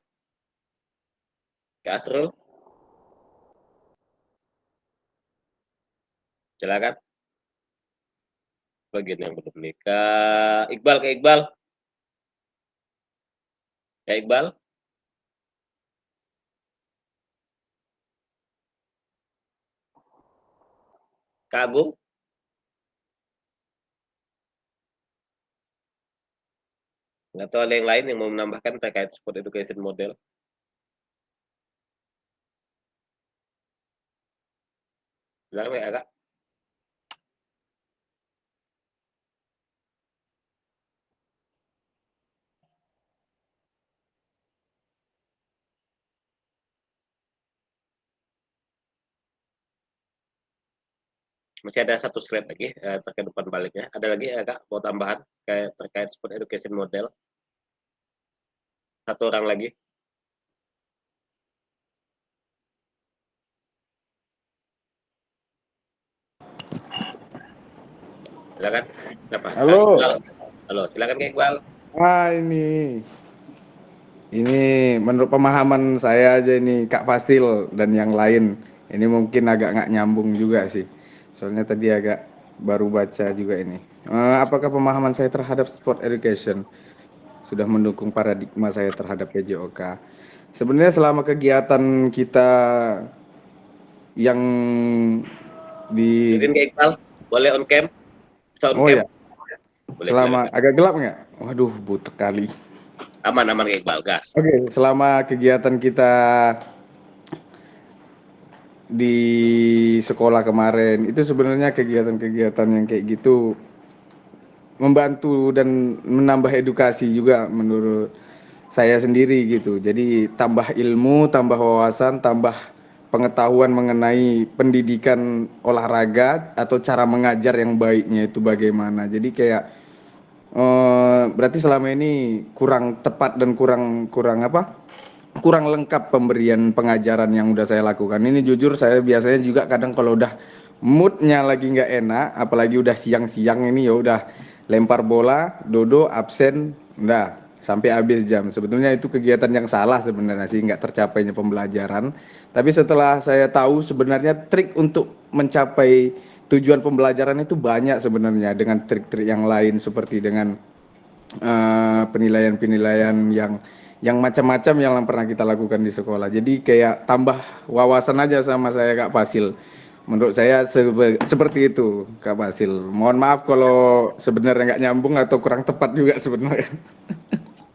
Kak Asrul, silakan. Bagian yang belum nih. Kak Iqbal, Kak Iqbal. Kak Iqbal. Kak Agung. Nggak tahu ada yang lain yang mau menambahkan terkait sport education model. Silakan ya kak. Masih ada satu slide lagi terkait depan baliknya. Ada lagi ya kak mau tambahan terkait sport education model? Satu orang lagi. Silakan. Siapa? Halo. Kak Iqbal. Halo, silakan Kak Iqbal. Ini menurut pemahaman saya aja ini Kak Fasil dan yang lain. Ini mungkin agak nggak nyambung juga sih. Soalnya tadi agak baru baca juga ini. Apakah pemahaman saya terhadap sport education sudah mendukung paradigma saya terhadap PJOK? Sebenarnya selama kegiatan kita yang di Izin Kak Iqbal, boleh on cam? Bisa on Oh cam? ya, Boleh, selama silakan. agak gelap nggak? Waduh, butek kali. Aman Kak Iqbal, gas. Oke, selama kegiatan kita di sekolah kemarin itu sebenarnya kegiatan-kegiatan yang kayak gitu membantu dan menambah edukasi juga menurut saya sendiri gitu. Jadi tambah ilmu, tambah wawasan, tambah pengetahuan mengenai pendidikan olahraga atau cara mengajar yang baiknya itu bagaimana. Jadi kayak berarti selama ini kurang tepat dan kurang lengkap pemberian pengajaran yang udah saya lakukan. Ini jujur saya biasanya juga kadang kalau udah moodnya lagi nggak enak, apalagi udah siang-siang ini ya udah lempar bola, dodo, absen, udah sampai habis jam. Sebetulnya itu kegiatan yang salah sebenarnya sih, nggak tercapainya pembelajaran. Tapi setelah saya tahu sebenarnya trik untuk mencapai tujuan pembelajaran itu banyak sebenarnya dengan trik-trik yang lain seperti dengan penilaian-penilaian yang macam-macam yang pernah kita lakukan di sekolah. Jadi kayak tambah wawasan aja sama saya Kak Fasil. Menurut saya seperti itu Kak Fasil. Mohon maaf kalau sebenarnya nggak nyambung atau kurang tepat juga sebenarnya.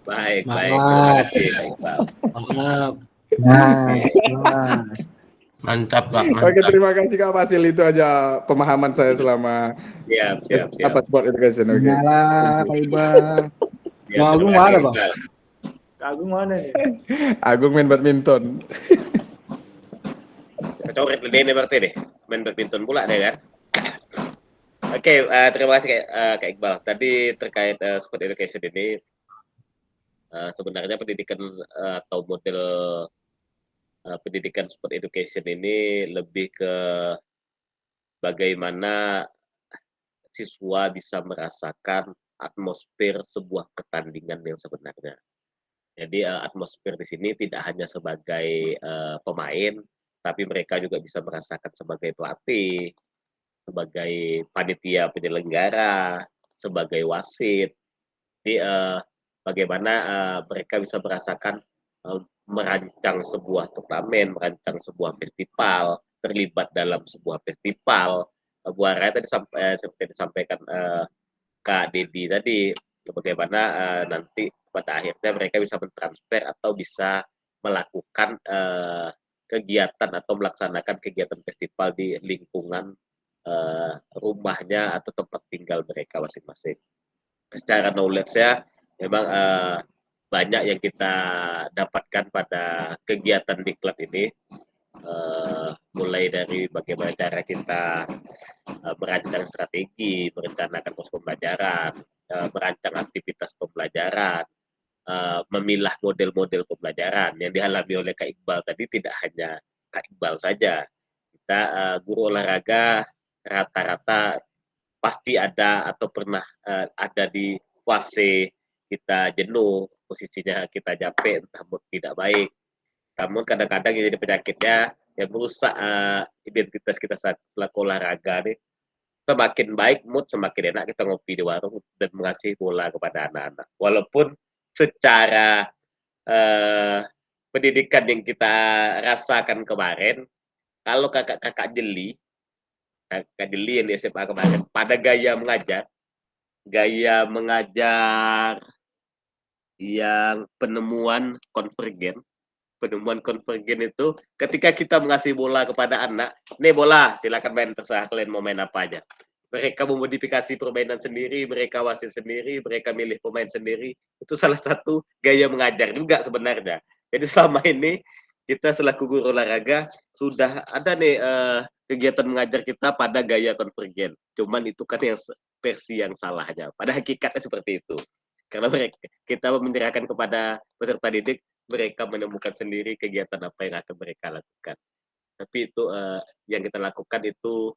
Baik. Terima Maaf, kasih Kak Iqbal. maaf. Mas. Mantap Pak, Oke, mantap. terima kasih Kak Fasil. Itu aja pemahaman saya selama Siap. sport education. Oke. Nyala, Pak Iqbal. Ya, Mau Agung terima kasih, mana, Kak Bang? Iqbal. Kak Agung mana nih? Agung main badminton. Coret ini berarti deh. Main badminton pula deh kan. Oke, terima kasih Kak Iqbal. Tadi terkait sport education ini sebenarnya pendidikan atau model pendidikan sport education ini lebih ke bagaimana siswa bisa merasakan atmosfer sebuah pertandingan yang sebenarnya. Jadi atmosfer di sini tidak hanya sebagai pemain, tapi mereka juga bisa merasakan sebagai pelatih, sebagai panitia penyelenggara, sebagai wasit. Jadi bagaimana mereka bisa merasakan merancang sebuah turnamen, merancang sebuah festival, terlibat dalam sebuah festival. Bu Ara tadi seperti disampaikan Kak Dedi tadi, bagaimana nanti pada akhirnya mereka bisa mentransfer atau bisa melakukan kegiatan atau melaksanakan kegiatan festival di lingkungan rumahnya atau tempat tinggal mereka masing-masing. Secara knowledge-nya memang banyak yang kita dapatkan pada kegiatan di klub ini. mulai dari bagaimana cara kita merancang strategi, merencanakan pos pembelajaran, merancang aktivitas pembelajaran, memilah model-model pembelajaran yang dialami oleh Kak Iqbal tadi. Tidak hanya Kak Iqbal saja, kita guru olahraga rata-rata pasti ada atau pernah ada di fase kita jenuh, posisinya kita capek, entah mood tidak baik. Namun kadang-kadang yang jadi penyakitnya yang merusak identitas kita saat selaku olahraga nih. Semakin baik mood, semakin enak kita ngopi di warung dan mengasih bola kepada anak-anak. Walaupun secara pendidikan yang kita rasakan kemarin, kalau kakak-kakak jeli yang di SMA kemarin, pada gaya mengajar yang penemuan konvergen itu ketika kita mengasih bola kepada anak, nih bola, silakan main, terserah kalian mau main apa aja. Mereka memodifikasi permainan sendiri, mereka wasit sendiri, mereka milih pemain sendiri. Itu salah satu gaya mengajar juga sebenarnya. Jadi selama ini kita selaku guru olahraga sudah ada nih kegiatan mengajar kita pada gaya konvergen. Cuman itu kan yang versi yang salahnya. Pada hakikatnya seperti itu. Karena kita menyerahkan kepada peserta didik, mereka menemukan sendiri kegiatan apa yang akan mereka lakukan. Tapi itu yang kita lakukan itu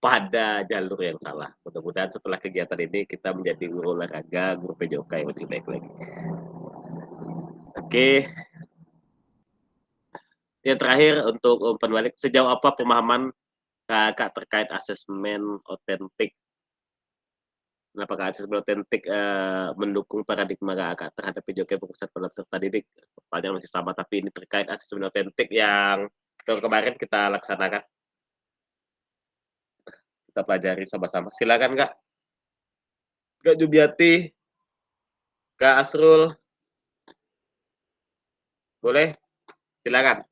pada jalur yang salah. Mudah-mudahan setelah kegiatan ini kita menjadi guru olahraga, guru PJOK yang lebih baik lagi. Oke. Yang terakhir untuk umpan balik, sejauh apa pemahaman kakak terkait asesmen otentik? Apakah asesmen otentik mendukung paradigma kakak terhadap PJOK berpusat pada peserta didik? Pertanyaan masih sama, tapi ini terkait asesmen otentik yang kemarin kita laksanakan. Kita pelajari sama-sama. Silakan Kak. Kak Jubiati, Kak Asrul. Boleh? Silakan.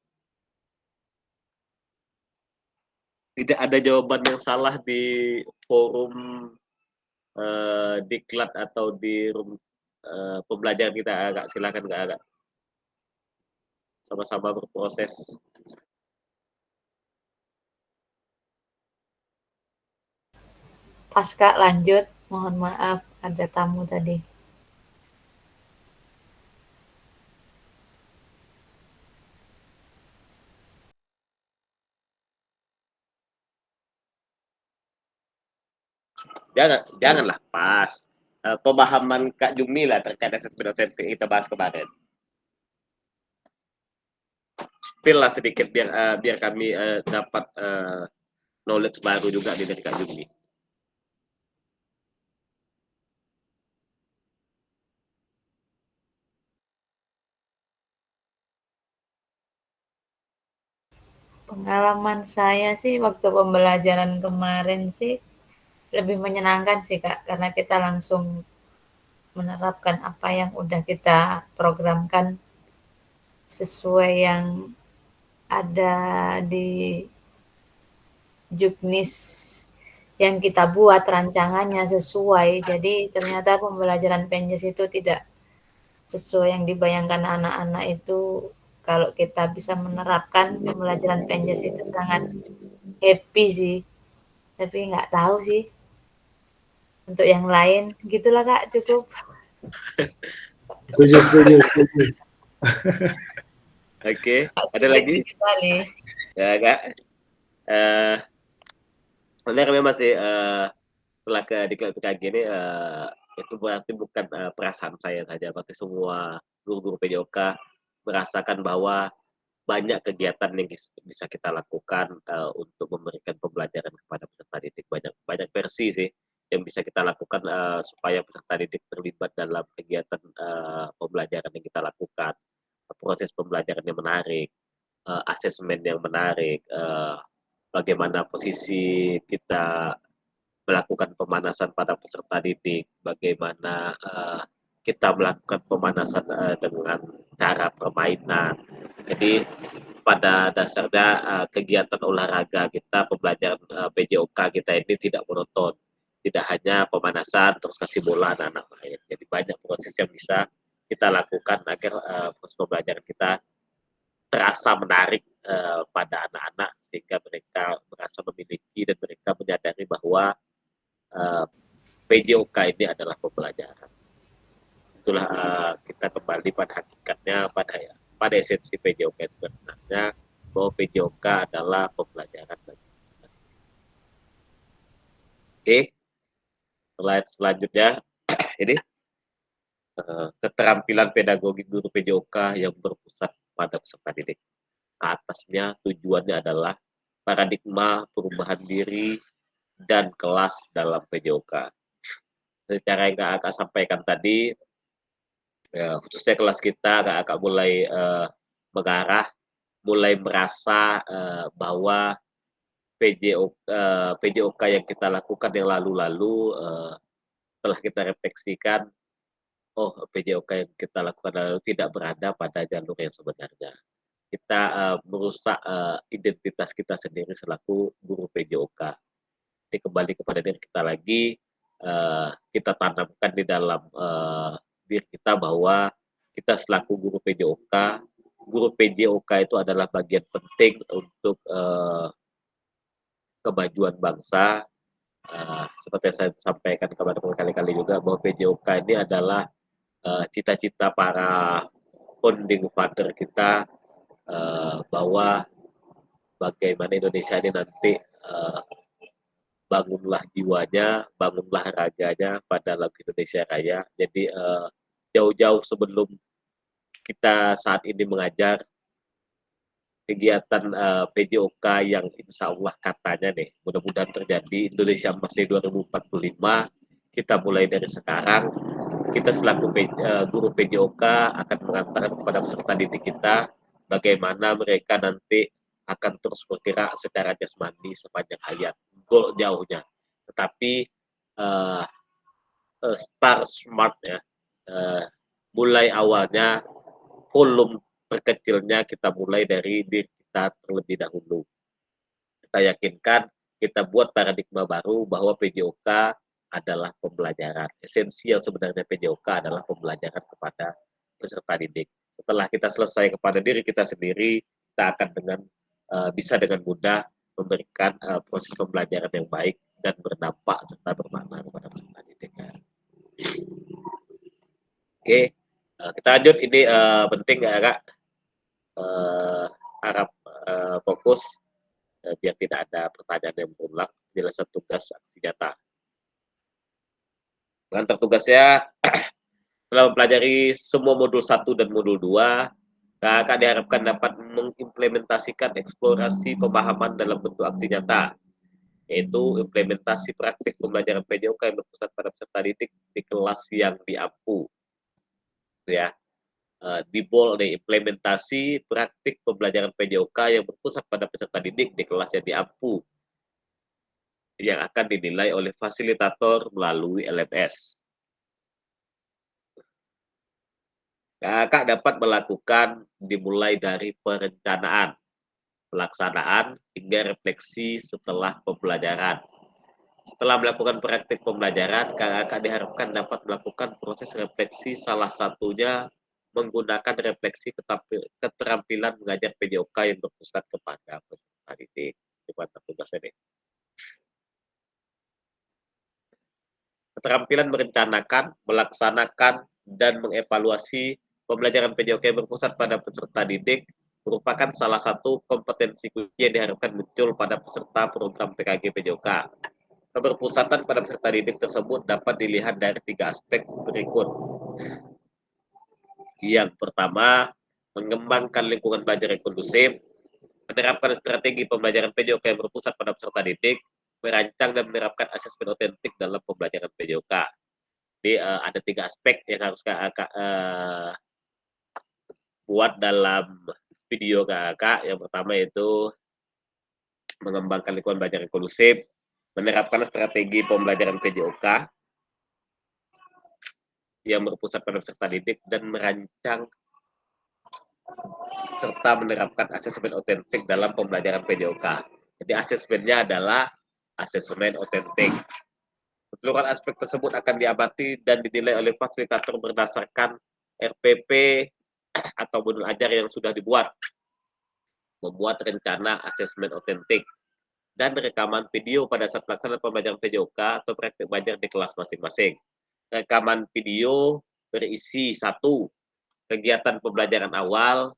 Tidak ada jawaban yang salah di forum diklat atau di room pembelajaran kita, Kak. Silakan Kak. Sama-sama berproses. Pas Kak, lanjut. Mohon maaf, ada tamu tadi. Janganlah pas. Pemahaman Kak Jumi lah terkait asesmen otentik kita bahas kemarin. Spill lah sedikit biar kami dapat knowledge baru juga dari Kak Jumi. Pengalaman saya sih waktu pembelajaran kemarin sih lebih menyenangkan sih Kak, karena kita langsung menerapkan apa yang udah kita programkan sesuai yang ada di juknis yang kita buat, rancangannya sesuai. Jadi ternyata pembelajaran Penjas itu tidak sesuai yang dibayangkan anak-anak itu. Kalau kita bisa menerapkan pembelajaran Penjas itu sangat happy sih. Tapi nggak tahu sih untuk yang lain. Gitulah Kak, cukup. Setuju. Oke, ada lagi? Ya Kak. Sebenarnya kami masih setelah ke diklat PKG ini itu berarti bukan perasaan saya saja, berarti semua guru-guru PJOK merasakan bahwa banyak kegiatan yang bisa kita lakukan untuk memberikan pembelajaran kepada peserta didik. Banyak versi sih yang bisa kita lakukan supaya peserta didik terlibat dalam kegiatan pembelajaran yang kita lakukan. Proses pembelajaran yang menarik, asesmen yang menarik, bagaimana posisi kita melakukan pemanasan pada peserta didik, bagaimana kita melakukan pemanasan dengan cara permainan. Jadi pada dasarnya kegiatan olahraga kita, pembelajaran PJOK kita ini tidak monoton, tidak hanya pemanasan terus kasih bola anak-anak main. Jadi banyak proses yang bisa kita lakukan agar proses pembelajaran kita terasa menarik pada anak-anak sehingga mereka merasa memiliki dan mereka menyadari bahwa PJOK ini adalah pembelajaran. Itulah kita kembali pada hakikatnya, pada esensi PJOK sebenarnya, bahwa PJOK adalah pembelajaran bagi kita. Oke, slide selanjutnya ini keterampilan pedagogi guru PJOK yang berpusat pada peserta didik. Ke atasnya tujuannya adalah paradigma perubahan diri dan kelas dalam PJOK. Secara yang Kakak sampaikan tadi, khususnya kelas kita, Kakak mulai mengarah, mulai merasa bahwa PJOK yang kita lakukan yang lalu-lalu setelah kita refleksikan, oh PJOK yang kita lakukan lalu tidak berada pada jalur yang sebenarnya. Kita merusak identitas kita sendiri selaku guru PJOK. Jadi kembali kepada diri kita lagi, kita tanamkan di dalam diri kita bahwa kita selaku guru PJOK itu adalah bagian penting untuk kemajuan bangsa. Seperti yang saya sampaikan kepada berkali-kali juga, bahwa PJOK ini adalah cita-cita para founding father kita, bahwa bagaimana Indonesia ini nanti bangunlah jiwanya, bangunlah raganya pada lagu Indonesia Raya. Jadi jauh-jauh sebelum kita saat ini mengajar, kegiatan PJOK yang insya Allah katanya nih, mudah-mudahan terjadi Indonesia Emas 2045, kita mulai dari sekarang, kita selaku guru PJOK akan mengantarkan kepada peserta didik kita bagaimana mereka nanti akan terus bergerak secara jasmani sepanjang hayat, goal jauhnya. Tetapi start smart ya, mulai awalnya volume terkecilnya kita mulai dari diri kita terlebih dahulu. Kita yakinkan, kita buat paradigma baru bahwa PJOK adalah pembelajaran. Esensi yang sebenarnya PJOK adalah pembelajaran kepada peserta didik. Setelah kita selesai kepada diri kita sendiri, kita akan bisa dengan mudah memberikan proses pembelajaran yang baik dan berdampak serta bermakna kepada peserta didik. Oke, kita lanjut. Ini penting ya Kak, harap fokus biar tidak ada pertanyaan yang berulang. Penjelasan tugas aksi nyata. Dengan tugasnya setelah mempelajari semua modul 1 dan modul 2, Kakak diharapkan dapat mengimplementasikan eksplorasi pemahaman dalam bentuk aksi nyata, yaitu implementasi praktik pembelajaran PJOK yang berpusat pada peserta didik di kelas yang diampu. Ya, di bold nih, implementasi praktik pembelajaran PJOK yang berpusat pada peserta didik di kelas yang diampu, yang akan dinilai oleh fasilitator melalui LMS. Kakak dapat melakukan dimulai dari perencanaan, pelaksanaan, hingga refleksi setelah pembelajaran. Setelah melakukan praktik pembelajaran, kakak diharapkan dapat melakukan proses refleksi, salah satunya menggunakan refleksi keterampilan mengajar PJOK yang berpusat kepada peserta didik. Gimana tugasnya nih? Keterampilan merencanakan, melaksanakan, dan mengevaluasi pembelajaran PJOK yang berpusat pada peserta didik merupakan salah satu kompetensi kunci yang diharapkan muncul pada peserta program PKG PJOK. Keberpusatan pada peserta didik tersebut dapat dilihat dari 3 aspek berikut. Yang pertama, mengembangkan lingkungan belajar yang kondusif, menerapkan strategi pembelajaran PJOK yang berpusat pada peserta didik, merancang dan menerapkan asesmen otentik dalam pembelajaran PJOK. Jadi ada 3 aspek yang harus kakak buat dalam video kakak. Yang pertama yaitu mengembangkan lingkungan belajar yang kondusif, menerapkan strategi pembelajaran PJOK yang berpusat pada peserta didik, dan merancang serta menerapkan asesmen otentik dalam pembelajaran PJOK. Jadi asesmennya adalah asesmen otentik. Keseluruhan aspek tersebut akan diamati dan dinilai oleh fasilitator berdasarkan RPP atau modul ajar yang sudah dibuat. membuat rencana asesmen otentik, dan rekaman video pada saat pelaksanaan pembelajaran PJOK atau praktik belajar di kelas masing-masing. Rekaman video berisi 1. Kegiatan pembelajaran awal,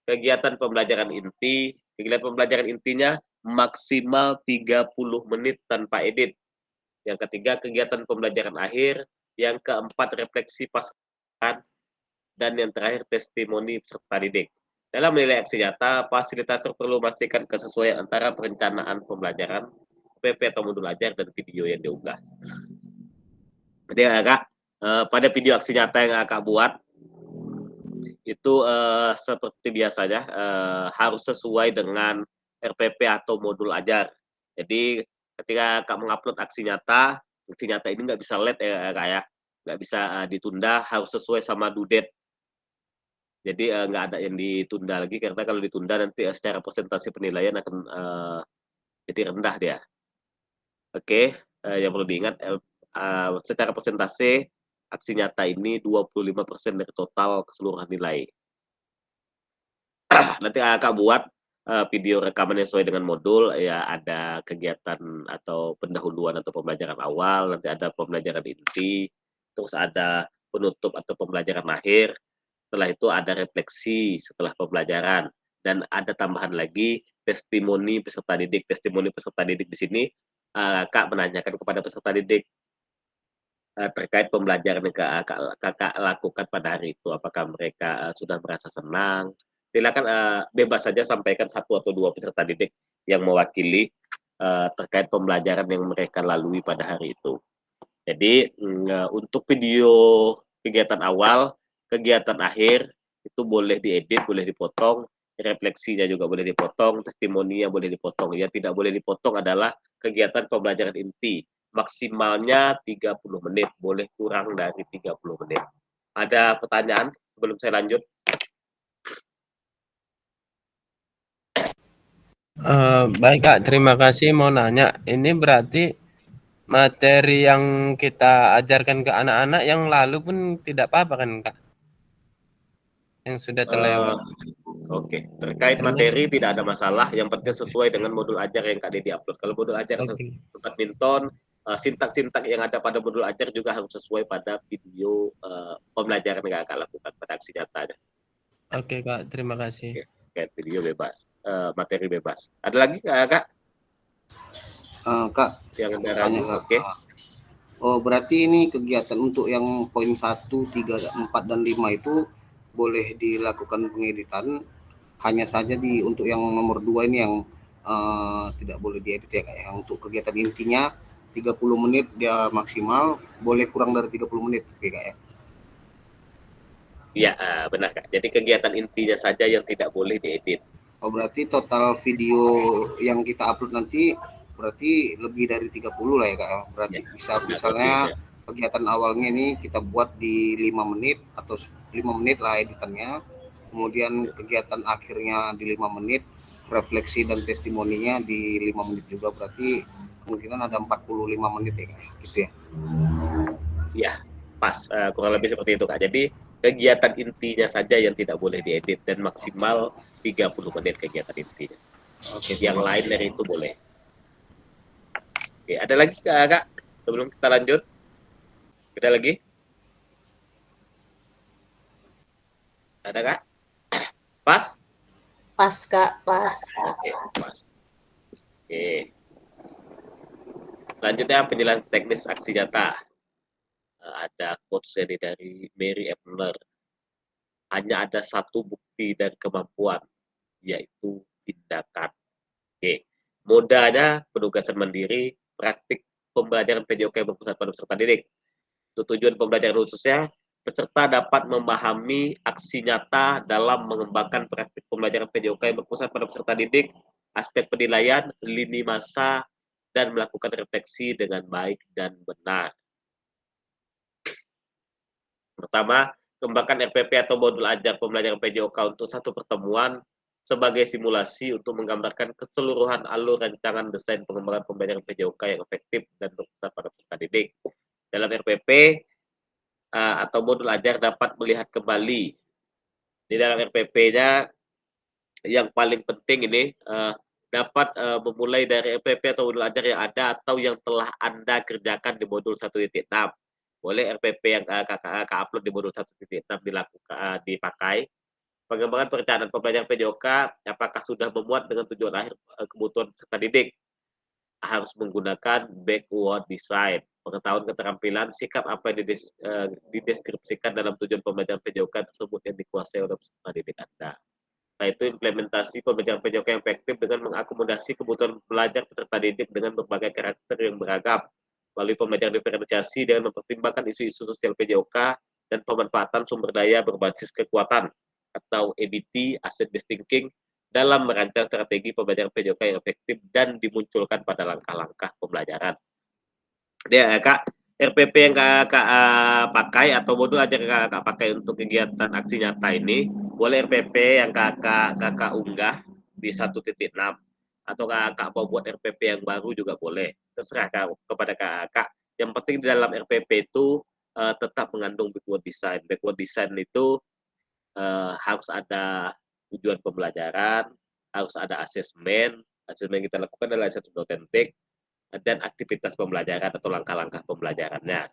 kegiatan pembelajaran inti. Kegiatan pembelajaran intinya maksimal 30 menit tanpa edit. Yang ketiga, kegiatan pembelajaran akhir. Yang keempat, refleksi pasukan. Dan yang terakhir, testimoni peserta didik. Dalam menilai aksi nyata, fasilitator perlu memastikan kesesuaian antara perencanaan pembelajaran, PP atau modul ajar, dan video yang diunggah. Jadi Kak, pada video aksi nyata yang Kakak buat, itu seperti biasanya harus sesuai dengan RPP atau modul ajar. Jadi ketika Kak mengupload aksi nyata ini nggak bisa late ya Kak ya, nggak bisa ditunda, harus sesuai sama due date. Jadi nggak ada yang ditunda lagi, karena kalau ditunda nanti secara presentasi penilaian akan jadi rendah dia. Oke, yang perlu diingat, secara presentasi aksi nyata ini 25% dari total keseluruhan nilai. Nanti Kak buat video rekaman yang sesuai dengan modul, ya ada kegiatan atau pendahuluan atau pembelajaran awal, nanti ada pembelajaran inti, terus ada penutup atau pembelajaran akhir, setelah itu ada refleksi setelah pembelajaran, dan ada tambahan lagi testimoni peserta didik. Testimoni peserta didik di sini Kak menanyakan kepada peserta didik terkait pembelajaran yang Kakak lakukan pada hari itu, apakah mereka sudah merasa senang. Silakan bebas saja sampaikan 1 atau 2 peserta didik yang mewakili terkait pembelajaran yang mereka lalui pada hari itu. Jadi untuk video kegiatan awal, kegiatan akhir itu boleh diedit, boleh dipotong, refleksinya juga boleh dipotong, testimoninya boleh dipotong. Yang tidak boleh dipotong adalah kegiatan pembelajaran inti. Maksimalnya 30 menit, boleh kurang dari 30 menit. Ada pertanyaan sebelum saya lanjut? Baik Kak, terima kasih. Mau nanya, ini berarti materi yang kita ajarkan ke anak-anak yang lalu pun tidak apa-apa kan Kak? Yang sudah terlewat. Oke, terkait materi tidak ada masalah, yang penting sesuai dengan modul ajar yang Kak Dedi upload. Kalau modul ajar badminton, sintak-sintak yang ada pada modul ajar juga harus sesuai pada video pembelajaran yang Kakak lakukan pada aksi nyata. Oke Kak, terima kasih. Oke, video bebas, materi bebas. Ada lagi Kak? Kak, yang tanya Kak. Oke. Oh, berarti ini kegiatan untuk yang poin 1, 3, 4, dan 5 itu boleh dilakukan pengeditan, hanya saja untuk yang nomor 2 ini yang tidak boleh diedit ya Kak ya. Untuk kegiatan intinya 30 menit dia maksimal, boleh kurang dari 30 menit Kak ya. Iya, benar Kak. Jadi kegiatan intinya saja yang tidak boleh diedit. Oh, berarti total video yang kita upload nanti berarti lebih dari 30 lah ya Kak. Berarti ya, bisa misalnya kegiatan awalnya ini kita buat di 5 menit atau 5 menit lah editannya. Kemudian kegiatan akhirnya di 5 menit, refleksi dan testimoninya di 5 menit juga, berarti kemungkinan ada 45 menit ya Kak, gitu ya? Iya, pas, kurang lebih seperti itu Kak. Jadi kegiatan intinya saja yang tidak boleh diedit, dan maksimal 30 menit kegiatan intinya. Oke, yang lain dari itu boleh. Oke, ada lagi Kak sebelum kita lanjut? Ada lagi? Ada Kak? Pas? Pas Kak, pas. Oke, pas. Oke. Selanjutnya penjelasan teknis aksi nyata. Ada quotes dari Mary Ebner. Hanya ada satu bukti dan kemampuan, yaitu tindakan. Oke. Modanya penugasan mandiri, praktik pembelajaran PJOK yang berpusat pada peserta didik. Untuk tujuan pembelajaran khususnya, peserta dapat memahami aksi nyata dalam mengembangkan praktik pembelajaran PJOK yang berpusat pada peserta didik, aspek penilaian, lini masa, dan melakukan refleksi dengan baik dan benar. Pertama, kembangkan RPP atau modul ajar pembelajaran PJOK untuk satu pertemuan sebagai simulasi untuk menggambarkan keseluruhan alur rancangan desain pengembangan pembelajaran PJOK yang efektif dan berpusat pada peserta didik. Dalam RPP atau modul ajar dapat melihat kembali di dalam RPP-nya yang paling penting ini dapat memulai dari RPP atau modul ajar yang ada atau yang telah Anda kerjakan di modul 1.6. Boleh RPP yang Kakak upload di modul 1.6 dipakai. Pengembangan perencanaan pembelajaran PJOK apakah sudah memuat dengan tujuan akhir kebutuhan peserta didik. Harus menggunakan backward design. Pengetahuan keterampilan sikap apa yang dideskripsikan dalam tujuan pembelajaran PJOK tersebut yang dikuasai oleh peserta didik Anda. Nah, itu implementasi pembelajaran PJOK yang efektif dengan mengakomodasi kebutuhan belajar peserta didik dengan berbagai karakter yang beragam. Melalui pembelajaran diferensiasi dengan mempertimbangkan isu-isu sosial PJOK dan pemanfaatan sumber daya berbasis kekuatan atau ABT, Asset Based Thinking, dalam merancang strategi pembelajaran PJOK yang efektif dan dimunculkan pada langkah-langkah pembelajaran. Dia Kak, RPP yang Kakak pakai atau modul ajar yang Kakak pakai untuk kegiatan aksi nyata ini, boleh RPP yang Kakak unggah di 1.6 atau Kakak mau buat RPP yang baru juga boleh. Terserah kepada Kakak. Yang penting di dalam RPP itu tetap mengandung backward design. Backward design itu harus ada tujuan pembelajaran, harus ada asesmen. Asesmen kita lakukan adalah asesmen otentik dan aktivitas pembelajaran atau langkah-langkah pembelajarannya.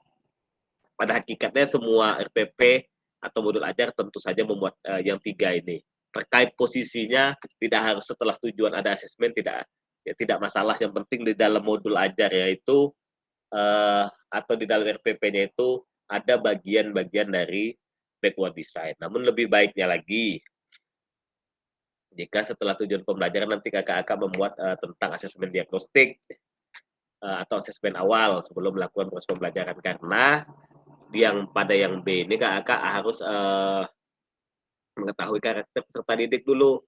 Pada hakikatnya semua RPP atau modul ajar tentu saja memuat yang 3 ini. Terkait posisinya tidak harus setelah tujuan ada asesmen, tidak masalah. Yang penting di dalam modul ajar yaitu atau di dalam RPP-nya itu ada bagian-bagian dari backward design. Namun lebih baiknya lagi, jika setelah tujuan pembelajaran nanti kakak akan memuat tentang asesmen diagnostik atau asesmen awal sebelum melakukan proses pembelajaran, karena pada yang B ini kakak harus mengetahui karakter peserta didik dulu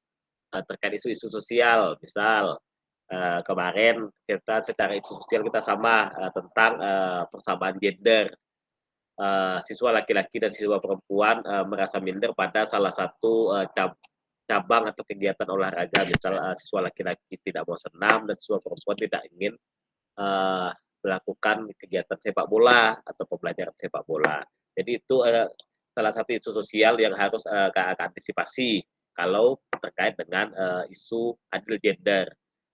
terkait isu-isu sosial. Misal kemarin kita secara isu sosial kita sama tentang persamaan gender. Siswa laki-laki dan siswa perempuan merasa minder pada salah satu cabang atau kegiatan olahraga. Misal siswa laki-laki tidak mau senam dan siswa perempuan tidak ingin melakukan kegiatan sepak bola atau pembelajaran sepak bola. Jadi itu salah satu isu sosial yang harus kakak antisipasi kalau terkait dengan isu adil gender.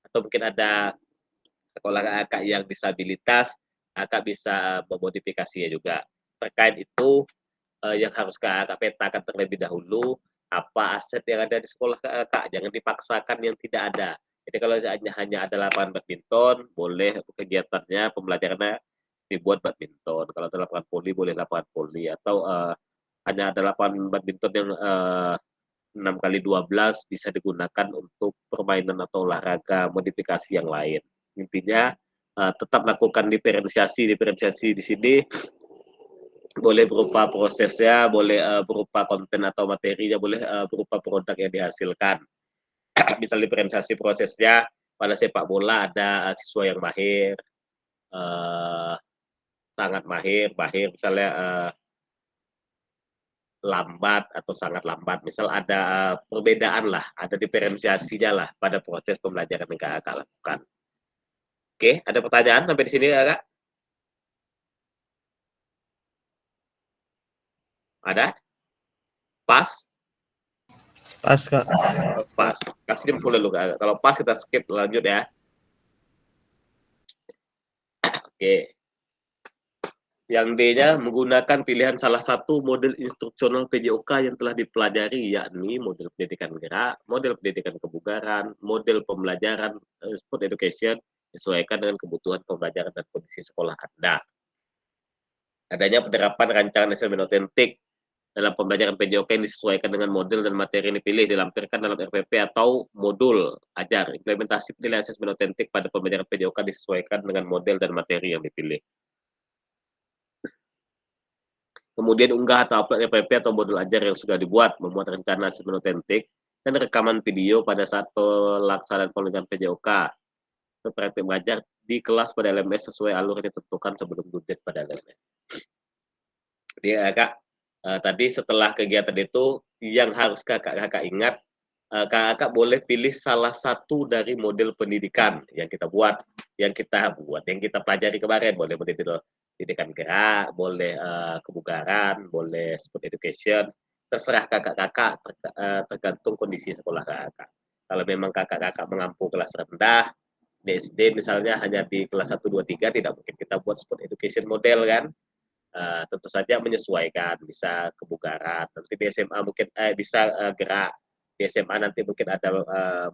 Atau mungkin ada sekolah kakak yang disabilitas, kakak bisa memodifikasinya juga. Terkait itu yang harus kakak petakan terlebih dahulu, apa aset yang ada di sekolah kakak, jangan dipaksakan yang tidak ada. Jadi kalau hanya ada lapangan badminton, boleh kegiatannya, pembelajarannya dibuat badminton. Kalau ada lapangan voli, boleh lapangan voli. Atau hanya ada lapangan badminton yang 6x12 bisa digunakan untuk permainan atau olahraga modifikasi yang lain. Intinya tetap lakukan diferensiasi di sini boleh berupa prosesnya, boleh berupa konten atau materinya, boleh berupa produk yang dihasilkan. Bisa diferensiasi prosesnya, pada sepak bola ada siswa yang mahir, sangat mahir misalnya lambat atau sangat lambat. Misal ada perbedaan lah, ada diferensiasinya lah pada proses pembelajaran yang kakak lakukan. Oke, ada pertanyaan sampai di sini kakak? Ada? Pas? Pas, Kak. Pas. Kasih jempol dulu kakak. Kalau pas kita skip, lanjut ya. Oke. Yang D-nya menggunakan pilihan salah satu model instruksional PJOK yang telah dipelajari, yakni model pendidikan gerak, model pendidikan kebugaran, model pembelajaran sport education, disesuaikan dengan kebutuhan pembelajaran dan kondisi sekolah Anda. Adanya penerapan rancangan asesmen otentik dalam pembelajaran PJOK yang disesuaikan dengan model dan materi yang dipilih, dilampirkan dalam RPP atau modul ajar. Implementasi penilaian asesmen otentik pada pembelajaran PJOK disesuaikan dengan model dan materi yang dipilih. Kemudian unggah atau upload RPP atau modul ajar yang sudah dibuat, memuat rencana asesmen otentik, dan rekaman video pada saat pelaksanaan pembelajaran PJOK. Seperti mengajar di kelas pada LMS sesuai alur yang ditentukan sebelum due date pada LMS. Jadi Kak, tadi setelah kegiatan itu yang harus kakak ingat, kakak boleh pilih salah satu dari model pendidikan yang kita buat, yang kita pelajari kemarin. Boleh pendidikan gerak, boleh kebugaran, boleh sport education, terserah kakak-kakak, tergantung kondisi sekolah kakak. Kalau memang kakak-kakak mengampu kelas rendah, di SD misalnya hanya di kelas 1, 2, 3, tidak mungkin kita buat sport education model kan. Tentu saja menyesuaikan, bisa kebugaran, nanti di SMA mungkin bisa gerak, di SMA nanti mungkin ada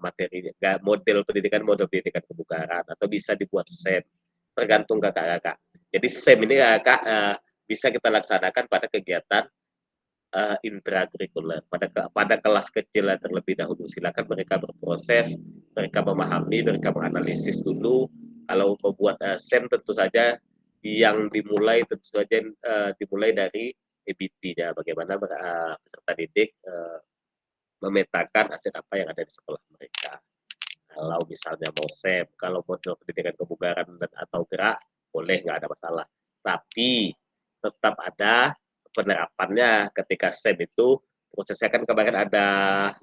materi model pendidikan kebugaran, atau bisa dibuat SEM, tergantung kakak-kakak. Jadi SEM ini kakak bisa kita laksanakan pada kegiatan intrakurikuler, pada kelas kecil terlebih dahulu. Silakan mereka berproses, mereka memahami, mereka menganalisis dulu. Kalau membuat SEM tentu saja yang dimulai dimulai dari EBT-nya, bagaimana peserta didik memetakan aset apa yang ada di sekolah mereka. Kalau misalnya mau SEM, kalau model pendidikan kebugaran dan atau gerak, boleh, nggak ada masalah. Tapi tetap ada penerapannya. Ketika SEM itu prosesnya kan kemarin ada 5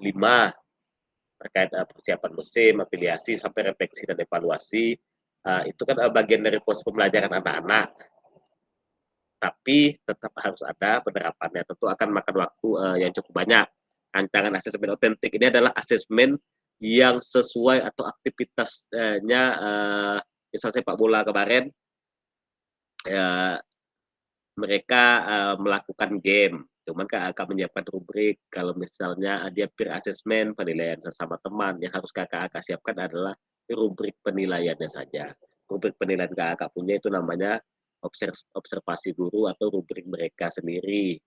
terkait persiapan musim, afiliasi, sampai refleksi dan evaluasi. Itu kan bagian dari proses pembelajaran anak-anak. Tapi tetap harus ada penerapannya. Tentu akan makan waktu yang cukup banyak. Rancangan asesmen otentik ini adalah asesmen yang sesuai atau aktivitasnya, misalnya sepak bola kemarin, mereka melakukan game, cuman kakak menyiapkan rubrik. Kalau misalnya dia peer assessment, penilaian sesama teman, yang harus kakak siapkan adalah rubrik penilaiannya saja. Rubrik penilaian kakak punya itu namanya observasi guru atau rubrik mereka sendiri.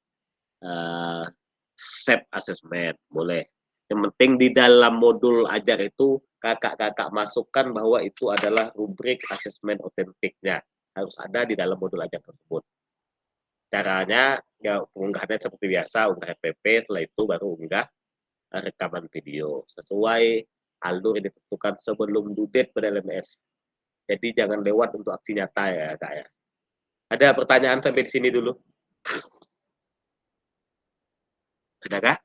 Set assessment boleh. Yang penting di dalam modul ajar itu kakak masukkan bahwa itu adalah rubrik asesmen otentiknya. Harus ada di dalam modul ajar tersebut. Caranya ya pengunggahannya seperti biasa, unggah FPP, setelah itu baru unggah rekaman video sesuai alur yang ditentukan sebelum due date pada LMS. Jadi jangan lewat untuk aksi nyata ya kak ya. Ada pertanyaan sampai di sini dulu? Adakah?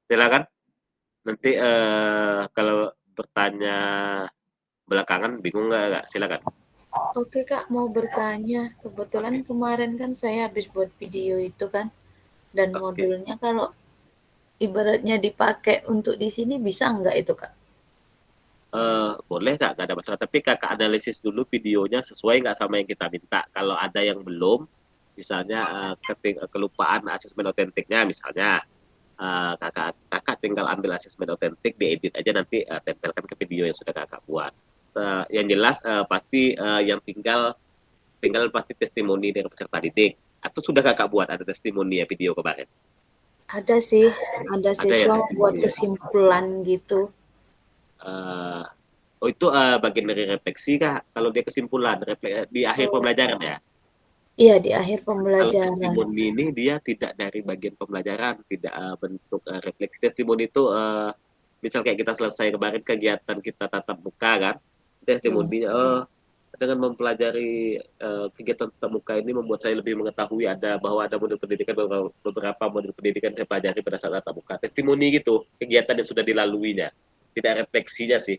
Silakan. Nanti kalau bertanya belakangan bingung nggak? Silakan. Oke Kak, mau bertanya. Kebetulan kemarin kan saya habis buat video itu kan, dan modulnya kalau ibaratnya dipakai untuk di sini bisa nggak itu Kak? Boleh nggak ada masalah. Tapi kakak analisis dulu videonya sesuai nggak sama yang kita minta. Kalau ada yang belum, misalnya kelupaan asesmen otentiknya misalnya, kakak tinggal ambil asesmen otentik, diedit aja nanti tempelkan ke video yang sudah kakak buat. Yang jelas pasti yang tinggal pasti testimoni dari peserta didik. Atau sudah kakak buat ada testimoni ya video kemarin? Ada sih, ada siswa ya, buat kesimpulan gitu. Oh itu bagian dari refleksi kah? Kalau dia kesimpulan di akhir pembelajaran ya? Iya, di akhir Kalau pembelajaran. testimoni ini dia tidak dari bagian pembelajaran, tidak bentuk refleksi. Testimoni itu misal kayak kita selesai kemarin kegiatan kita tatap muka kan, testimoninya dengan mempelajari kegiatan tatap muka ini membuat saya lebih mengetahui bahwa ada modul pendidikan, beberapa modul pendidikan saya pelajari pada saat tatap muka. Testimoni gitu, kegiatan yang sudah dilaluinya, tidak refleksinya sih.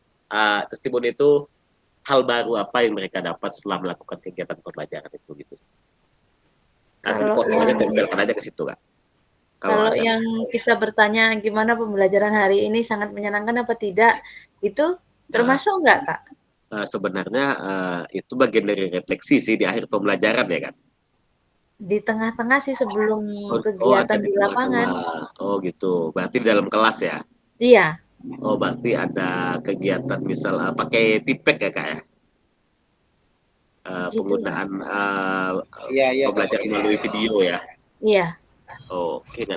Testimoni itu hal baru apa yang mereka dapat setelah melakukan kegiatan pembelajaran itu gitu. Nanti fotonya tempelkan aja ke situ kak. Kalau yang kita bertanya gimana pembelajaran hari ini sangat menyenangkan apa tidak, itu termasuk nggak kak? Sebenarnya itu bagian dari refleksi sih di akhir pembelajaran ya kan. Di tengah-tengah sih sebelum kegiatan di lapangan. Oh gitu, berarti di dalam kelas ya? Iya. Oh berarti ada kegiatan misal pakai tipek ya kak ya? Penggunaan pembelajaran melalui video ya? Iya. Oh, oke,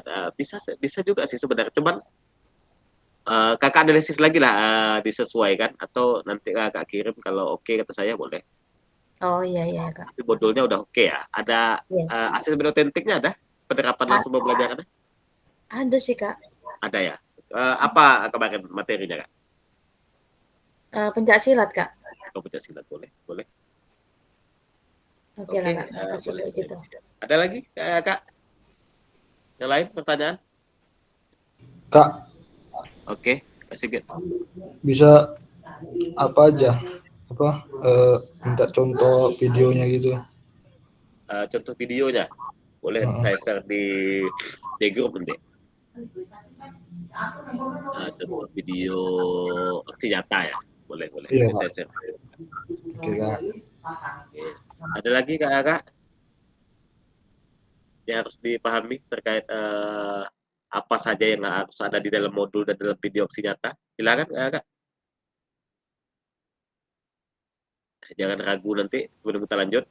bisa juga sih sebenarnya, cuman kakak analisis lagi lah disesuaikan atau nanti kakak kirim kalau oke kata saya boleh. Oh iya kak. Tapi modulnya udah oke ya. Ada asesmen otentiknya ada? Penerapan langsung pembelajarannya? Ada sih kak. Ada ya. Apa kemarin materinya kak? Pencaksilat kak. Oh pencaksilat boleh. Oke lah kak. Boleh gitu. Ada lagi kak? Yang lain pertanyaan? Kak. Oke, Sigit. Bisa apa aja? Minta contoh videonya gitu. Contoh videonya? Boleh saya share di grup nanti. Contoh video aksi nyata ya, boleh. Iya, Saya Kak. share. Oke, Kak. Oke. Ada lagi Kak yang harus dipahami terkait apa saja yang harus ada di dalam modul dan dalam video aksi nyata? Silakan Kak. Jangan ragu nanti sebelum kita lanjut.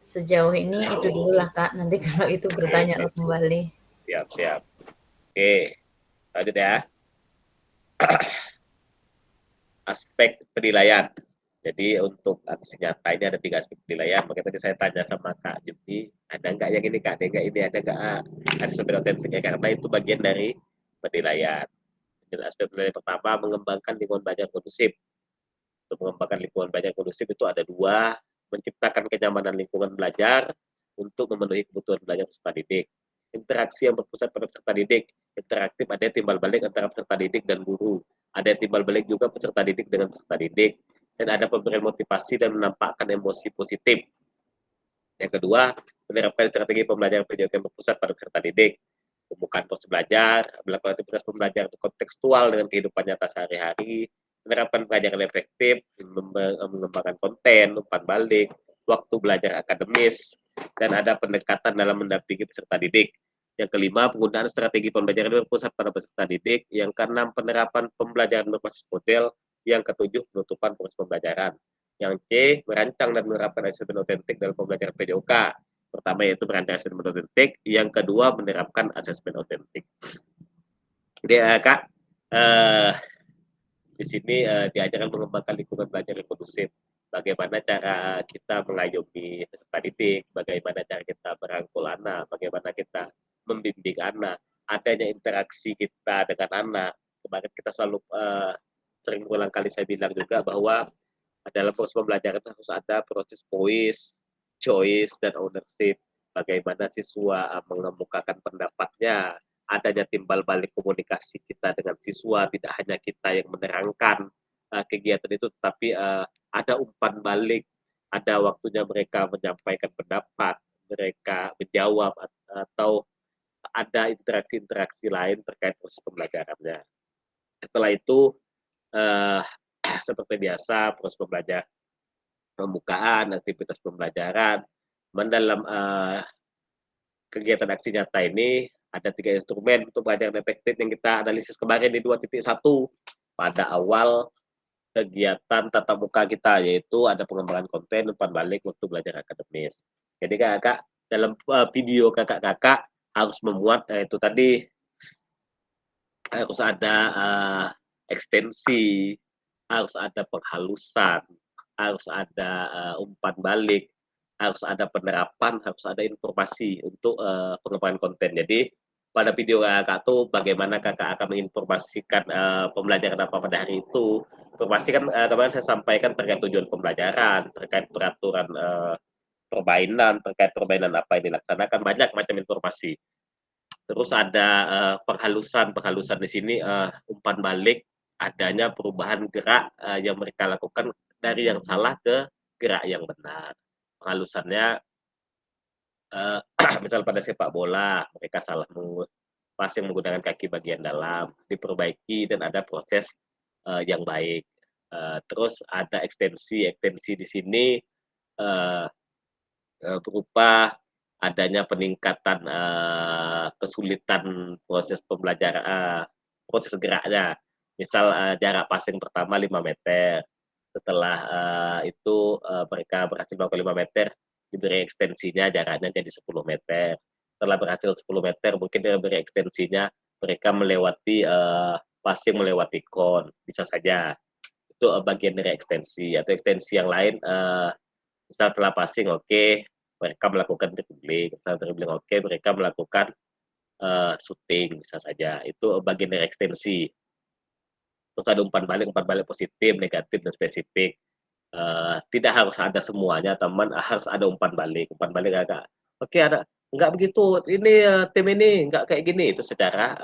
Sejauh ini itu dulu lah Kak, nanti kalau itu bertanya kembali. Siap. Oke, lanjut ya. Aspek penilaian. Jadi untuk aksi nyata ini ada 3 aspek penilaian. Makanya tadi saya tanya sama Kak Juni, ada nggak yang ini Kak, ada nggak ini, ada nggak asesmen otentiknya, karena itu bagian dari penilaian. Jadi aspek penilaian pertama, mengembangkan lingkungan belajar kondusif. Untuk mengembangkan lingkungan belajar kondusif itu ada 2, menciptakan kenyamanan lingkungan belajar untuk memenuhi kebutuhan belajar peserta didik. Interaksi yang berpusat pada peserta didik. Interaktif, ada timbal balik antara peserta didik dan guru. Ada timbal balik juga peserta didik dengan peserta didik. Dan ada pemberian motivasi dan menampakkan emosi positif. Yang kedua, menerapkan strategi pembelajaran PJOK yang berpusat pada peserta didik. Pembukaan proses belajar, melakukan aktivitas pembelajaran kontekstual dengan kehidupan nyata sehari-hari, menerapkan pelajaran efektif, mengembangkan konten, umpan balik, waktu belajar akademis, dan ada pendekatan dalam mendampingi peserta didik. Yang kelima, penggunaan strategi pembelajaran berpusat pada peserta didik. Yang keenam, penerapan pembelajaran berbasis model. Yang ketujuh, penutupan proses pembelajaran. Yang C, merancang dan menerapkan asesmen otentik dalam pembelajaran PJOK. Pertama yaitu merancang asesmen otentik, yang kedua menerapkan asesmen otentik. Jadi Kak, di sini diajarkan mengembangkan lingkungan belajar yang kondusif. Bagaimana cara kita mengayomi peserta didik, bagaimana cara kita merangkul anak, bagaimana kita membimbing anak, adanya interaksi kita dengan anak. Kemarin kita selalu sering berulang kali saya bilang juga bahwa dalam proses pembelajaran harus ada proses choice, dan ownership. Bagaimana siswa mengemukakan pendapatnya, adanya timbal balik komunikasi kita dengan siswa, tidak hanya kita yang menerangkan kegiatan itu, tetapi ada umpan balik, ada waktunya mereka menyampaikan pendapat, mereka menjawab, atau ada interaksi-interaksi lain terkait proses pembelajarannya. Setelah itu, seperti biasa, proses pembelajaran, pembukaan, aktivitas pembelajaran, dalam kegiatan aksi nyata ini ada 3 instrumen untuk pembelajaran efektif yang kita analisis kemarin di 2.1 pada awal kegiatan tatap muka kita, yaitu ada pengembangan konten, umpan balik, waktu belajar akademis. Jadi Kakak dalam video kakak-kakak harus memuat itu tadi, harus ada ekstensi, harus ada penghalusan, harus ada umpan balik, harus ada penerapan, harus ada informasi untuk pengembangan konten. Jadi pada video kakak tuh bagaimana kakak akan menginformasikan pembelajaran apa pada hari itu. Informasi kan kemarin saya sampaikan terkait tujuan pembelajaran, terkait peraturan permainan, terkait permainan apa yang dilaksanakan, banyak macam informasi. Terus ada penghalusan di sini, umpan balik, adanya perubahan gerak yang mereka lakukan dari yang salah ke gerak yang benar. Penghalusannya misal pada sepak bola mereka salah passing menggunakan kaki bagian dalam, diperbaiki dan ada proses yang baik. Terus ada ekstensi di sini berupa adanya peningkatan kesulitan proses pembelajaran, proses geraknya. Misal jarak passing pertama 5 meter, setelah itu mereka berhasil melakukan 5 meter, diberi ekstensinya jaraknya jadi 10 meter. Setelah berhasil 10 meter, mungkin diberi ekstensinya mereka melewati passing melewati kon, bisa saja. Itu bagian dari ekstensi. Atau ekstensi yang lain, setelah passing oke, mereka melakukan dribbling, setelah dribbling oke, mereka melakukan shooting, bisa saja. Itu bagian dari ekstensi. Terus ada umpan balik positif, negatif, dan spesifik. Tidak harus ada semuanya, teman. Harus ada umpan balik agak oke, ada enggak begitu, ini tim ini enggak kayak gini. Itu secara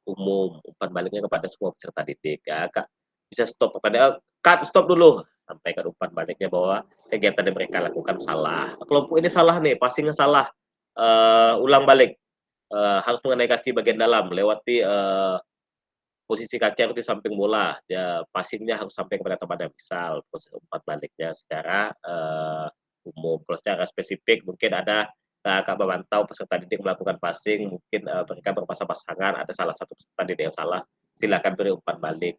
umum, umpan baliknya kepada semua peserta didik ya. Kak bisa stop kepada cut, stop dulu, sampaikan umpan baliknya bahwa kegiatan yang mereka lakukan salah, kelompok ini salah nih, passingnya salah, ulang balik, harus mengenai kaki bagian dalam, lewati posisi kaki harus di samping bola, ya passing-nya harus sampai kepada tempatnya. Misal posisi umpan baliknya secara umum. Kalau secara spesifik mungkin ada Kak memantau peserta didik melakukan passing, mungkin mereka berpasang-pasangan, ada salah satu peserta didik yang salah, silakan beri umpan balik.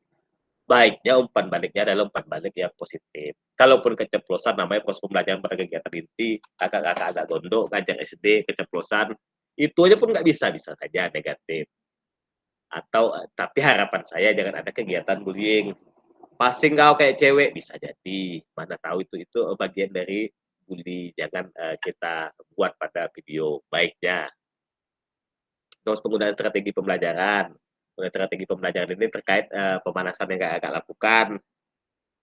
Baiknya umpan baliknya adalah umpan balik yang positif. Kalaupun keceplosan, namanya proses pembelajaran pada kegiatan inti, kakak-kakak agak gondok, ngajar SD, keceplosan, itu aja pun nggak bisa saja negatif. Atau tapi harapan saya jangan ada kegiatan bullying. Passing kau kayak cewek, bisa jadi. Mana tahu itu bagian dari bully. Jangan kita buat pada video. Baiknya. Terus penggunaan strategi pembelajaran. Strategi pembelajaran ini terkait pemanasan yang kakak lakukan.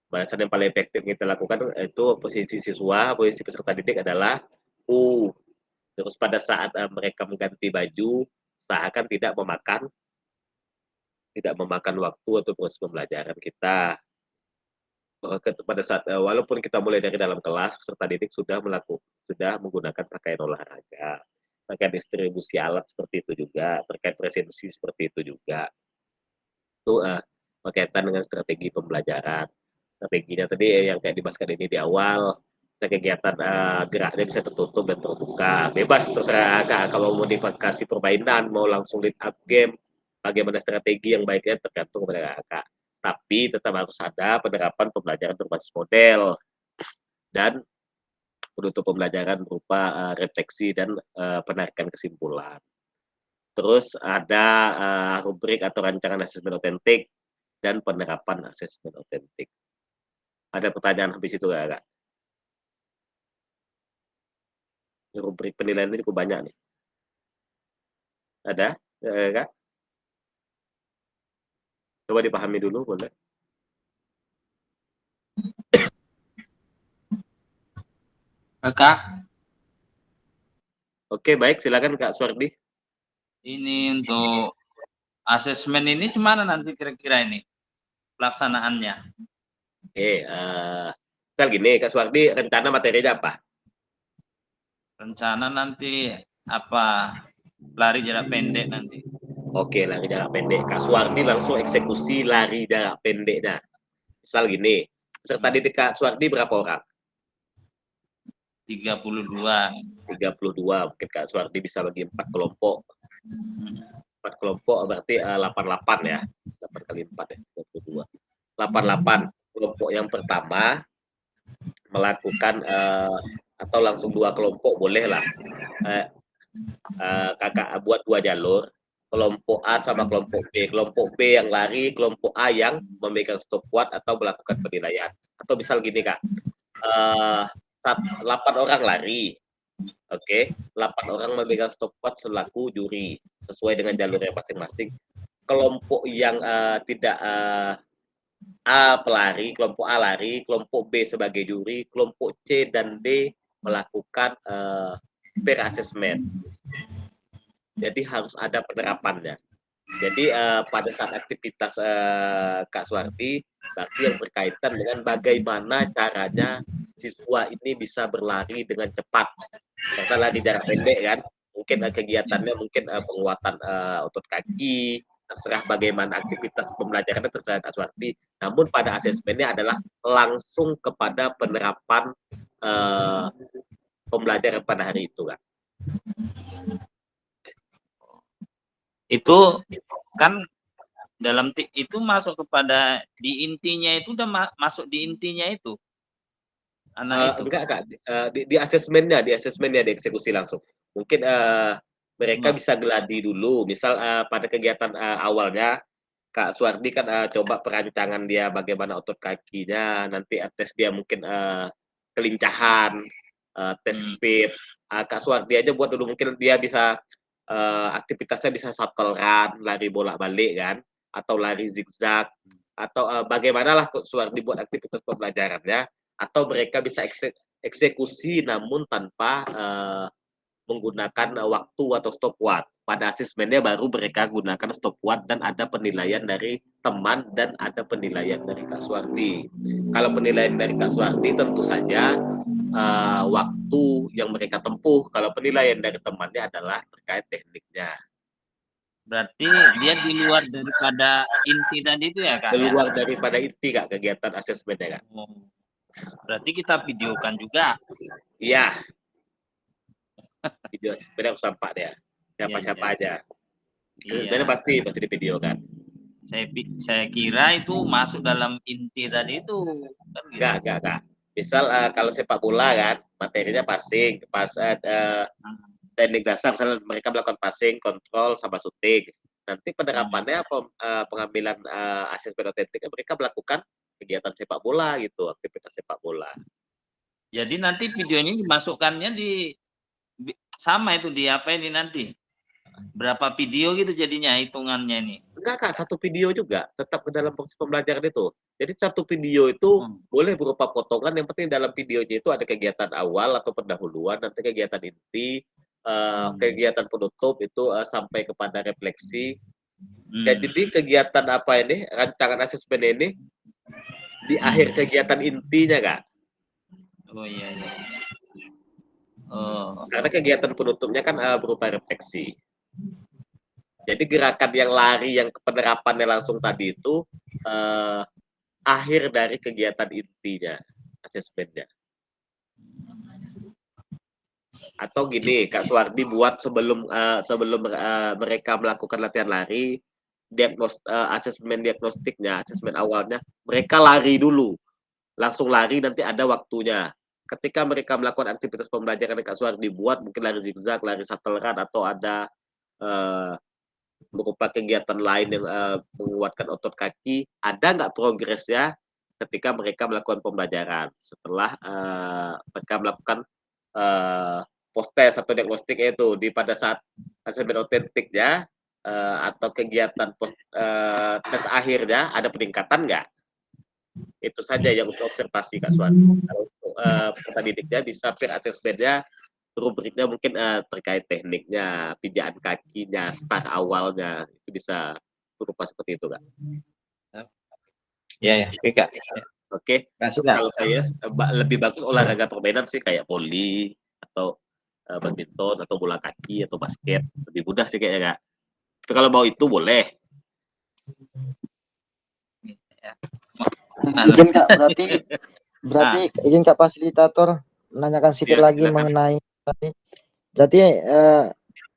Pemanasan yang paling efektif kita lakukan itu posisi siswa, posisi peserta didik adalah U. Terus pada saat mereka mengganti baju, usahakan tidak memakan waktu atau proses pembelajaran kita. Pada saat walaupun kita mulai dari dalam kelas, peserta didik sudah menggunakan pakaian olahraga. Terkait distribusi alat seperti itu juga, terkait presensi seperti itu juga. Itu berkaitan dengan strategi pembelajaran. Strateginya tadi yang kayak dibahaskan ini di awal, kegiatan geraknya bisa tertutup dan terbuka. Bebas terserah Kak, kalau mau dikasih permainan, mau langsung lead up game, bagaimana strategi yang baiknya tergantung kepada Kakak. Tapi tetap harus ada penerapan pembelajaran berbasis model dan penutup pembelajaran berupa refleksi dan penarikan kesimpulan. Terus ada rubrik atau rancangan asesmen otentik dan penerapan asesmen otentik. Ada pertanyaan habis itu Kak? Rubrik penilaian ini cukup banyak nih. Ada Kak? Coba dipahami dulu boleh. Kakak, Oke, baik, silakan Kak Suardi. ini untuk asesmen ini gimana nanti kira-kira ini pelaksanaannya? Oke, misal gini, Kak Suardi, rencana materinya apa? Rencana nanti apa? Lari jarak pendek nanti. Oke, lari jarak pendek. Kak Suardi langsung eksekusi lari jarak pendeknya. Misal gini, peserta didik Kak Suardi berapa orang? 32. 32. Mungkin Kak Suardi bisa bagi 4 kelompok. 4 kelompok berarti 88 ya. 8 kali 4 ya, 22. 88. Kelompok yang pertama melakukan atau langsung 2 kelompok boleh lah. Kakak buat 2 jalur. Kelompok A sama kelompok B. Kelompok B yang lari, kelompok A yang memegang stopwatch atau melakukan penilaian. Atau misal gini Kak, 8 orang lari. Oke, 8 orang memegang stopwatch selaku juri sesuai dengan jalurnya masing-masing. Kelompok yang tidak A pelari, kelompok A lari, kelompok B sebagai juri, kelompok C dan D melakukan peer assessment. Jadi harus ada penerapannya. Jadi pada saat aktivitas Kak Suardi, berarti yang berkaitan dengan bagaimana caranya siswa ini bisa berlari dengan cepat. Karena lari jarak pendek kan, mungkin kegiatannya mungkin penguatan otot kaki, terserah bagaimana aktivitas pembelajarannya terserah Kak Suardi. Namun pada asesmennya adalah langsung kepada penerapan pembelajaran pada hari itu kan. Itu kan dalam itu masuk kepada di intinya itu udah masuk di intinya itu. Anak itu. Enggak Kak, di asesmennya, di eksekusi langsung. Mungkin mereka bisa geladi dulu. Misal pada kegiatan awalnya Kak Suardi kan coba perancangan dia bagaimana otot kakinya, nanti tes dia mungkin kelincahan, tes speed. Kak Suardi aja buat dulu, mungkin dia bisa aktivitasnya bisa shuttle run, lari bolak-balik kan, atau lari zigzag, atau bagaimana lah Suardi buat aktivitas pembelajarannya, atau mereka bisa eksekusi namun tanpa menggunakan waktu atau stopwatch. pada asesmennya baru mereka gunakan stopwatch dan ada penilaian dari teman dan ada penilaian dari Kak Suwardi. Kalau penilaian dari Kak Suwardi tentu saja waktu yang mereka tempuh. Kalau penilaian dari temannya adalah terkait tekniknya. Berarti dia di luar daripada inti tadi itu ya Kak? Di luar daripada inti Kak kegiatan asesmennya Kak. Berarti kita videokan juga. Iya. Video asesmennya harus tampak dia. Siapa-siapa aja. Asesmennya pasti di video kan. Saya kira itu masuk dalam inti tadi itu. Kan gitu. Enggak Kak. Misal kalau sepak bola kan materinya passing, teknik dasar misalnya mereka melakukan passing, kontrol sama shooting. Nanti penerapannya pengambilan asesmen otentik mereka melakukan kegiatan sepak bola gitu, aktivitas sepak bola. Jadi nanti video ini dimasukkannya sama itu di apa ini nanti? Berapa video gitu jadinya hitungannya ini? Enggak Kak, satu video juga tetap ke dalam proses pembelajaran itu. Jadi satu video itu boleh berupa potongan, yang penting dalam videonya itu ada kegiatan awal atau pendahuluan, nanti kegiatan inti, kegiatan penutup itu sampai kepada refleksi. Jadi kegiatan apa ini, rancangan asesmen ini di akhir kegiatan intinya Kak. Oh iya. Karena kegiatan penutupnya kan berupa refleksi. Jadi gerakan yang lari yang penerapannya langsung tadi itu akhir dari kegiatan intinya, asesmennya. Atau gini, Kak Suwardi buat sebelum mereka melakukan latihan lari, asesmen diagnostiknya, asesmen awalnya, mereka lari dulu, langsung lari nanti ada waktunya. Ketika mereka melakukan aktivitas pembelajaran yang Kak Suwardi buat, mungkin lari zigzag, lari shuttle run, atau ada berupa kegiatan lain yang menguatkan otot kaki, ada nggak progresnya ketika mereka melakukan pembelajaran setelah mereka melakukan post test atau diagnostik itu pada saat asesmen otentiknya atau kegiatan tes akhirnya ada peningkatan nggak? Itu saja yang untuk observasi Kak Suwardi. Kalau untuk peserta didiknya bisa peer assessment-nya, rubriknya mungkin terkait tekniknya, pijaan kakinya, start awalnya, itu bisa berupa seperti itu Kak. Ya, oke Kak. Oke, kalau saya lebih bagus olahraga permainan sih kayak voli atau badminton atau bola kaki atau basket, lebih mudah sih kayaknya Kak. Tapi kalau mau itu boleh. Izin Kak, berarti izin Kak fasilitator menanyakan sedikit lagi silakan. mengenai tadi. Berarti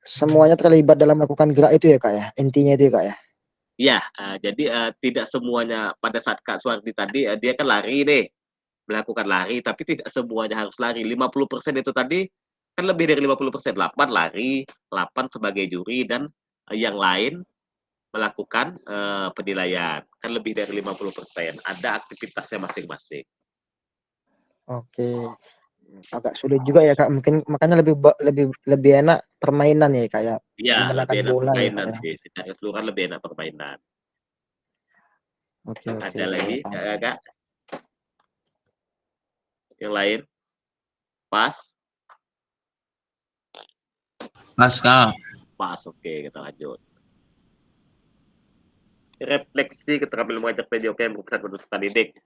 semuanya terlibat dalam melakukan gerak itu ya Kak ya, intinya itu ya Kak ya? Iya, jadi tidak semuanya pada saat Kak Suwardi tadi dia kan lari nih, melakukan lari, tapi tidak semuanya harus lari. 50% itu tadi kan lebih dari 50%, 8 lari, 8 sebagai juri dan yang lain melakukan penilaian. Kan lebih dari 50%. Ada aktivitasnya masing-masing. Oke. Agak sulit juga ya Kak, mungkin makanya lebih enak permainan ya Kak ya. Iya, Menggunakan lebih enak bola ya, permainan Kak, ya. sih. Secara keseluruhan lebih enak permainan. Oke. Ada lagi Kak? Yang lain? Pas? Pas Kak. Pas, oke, kita lanjut. Refleksi keterampilan mengajar PJOK yang berpusat pada peserta didik.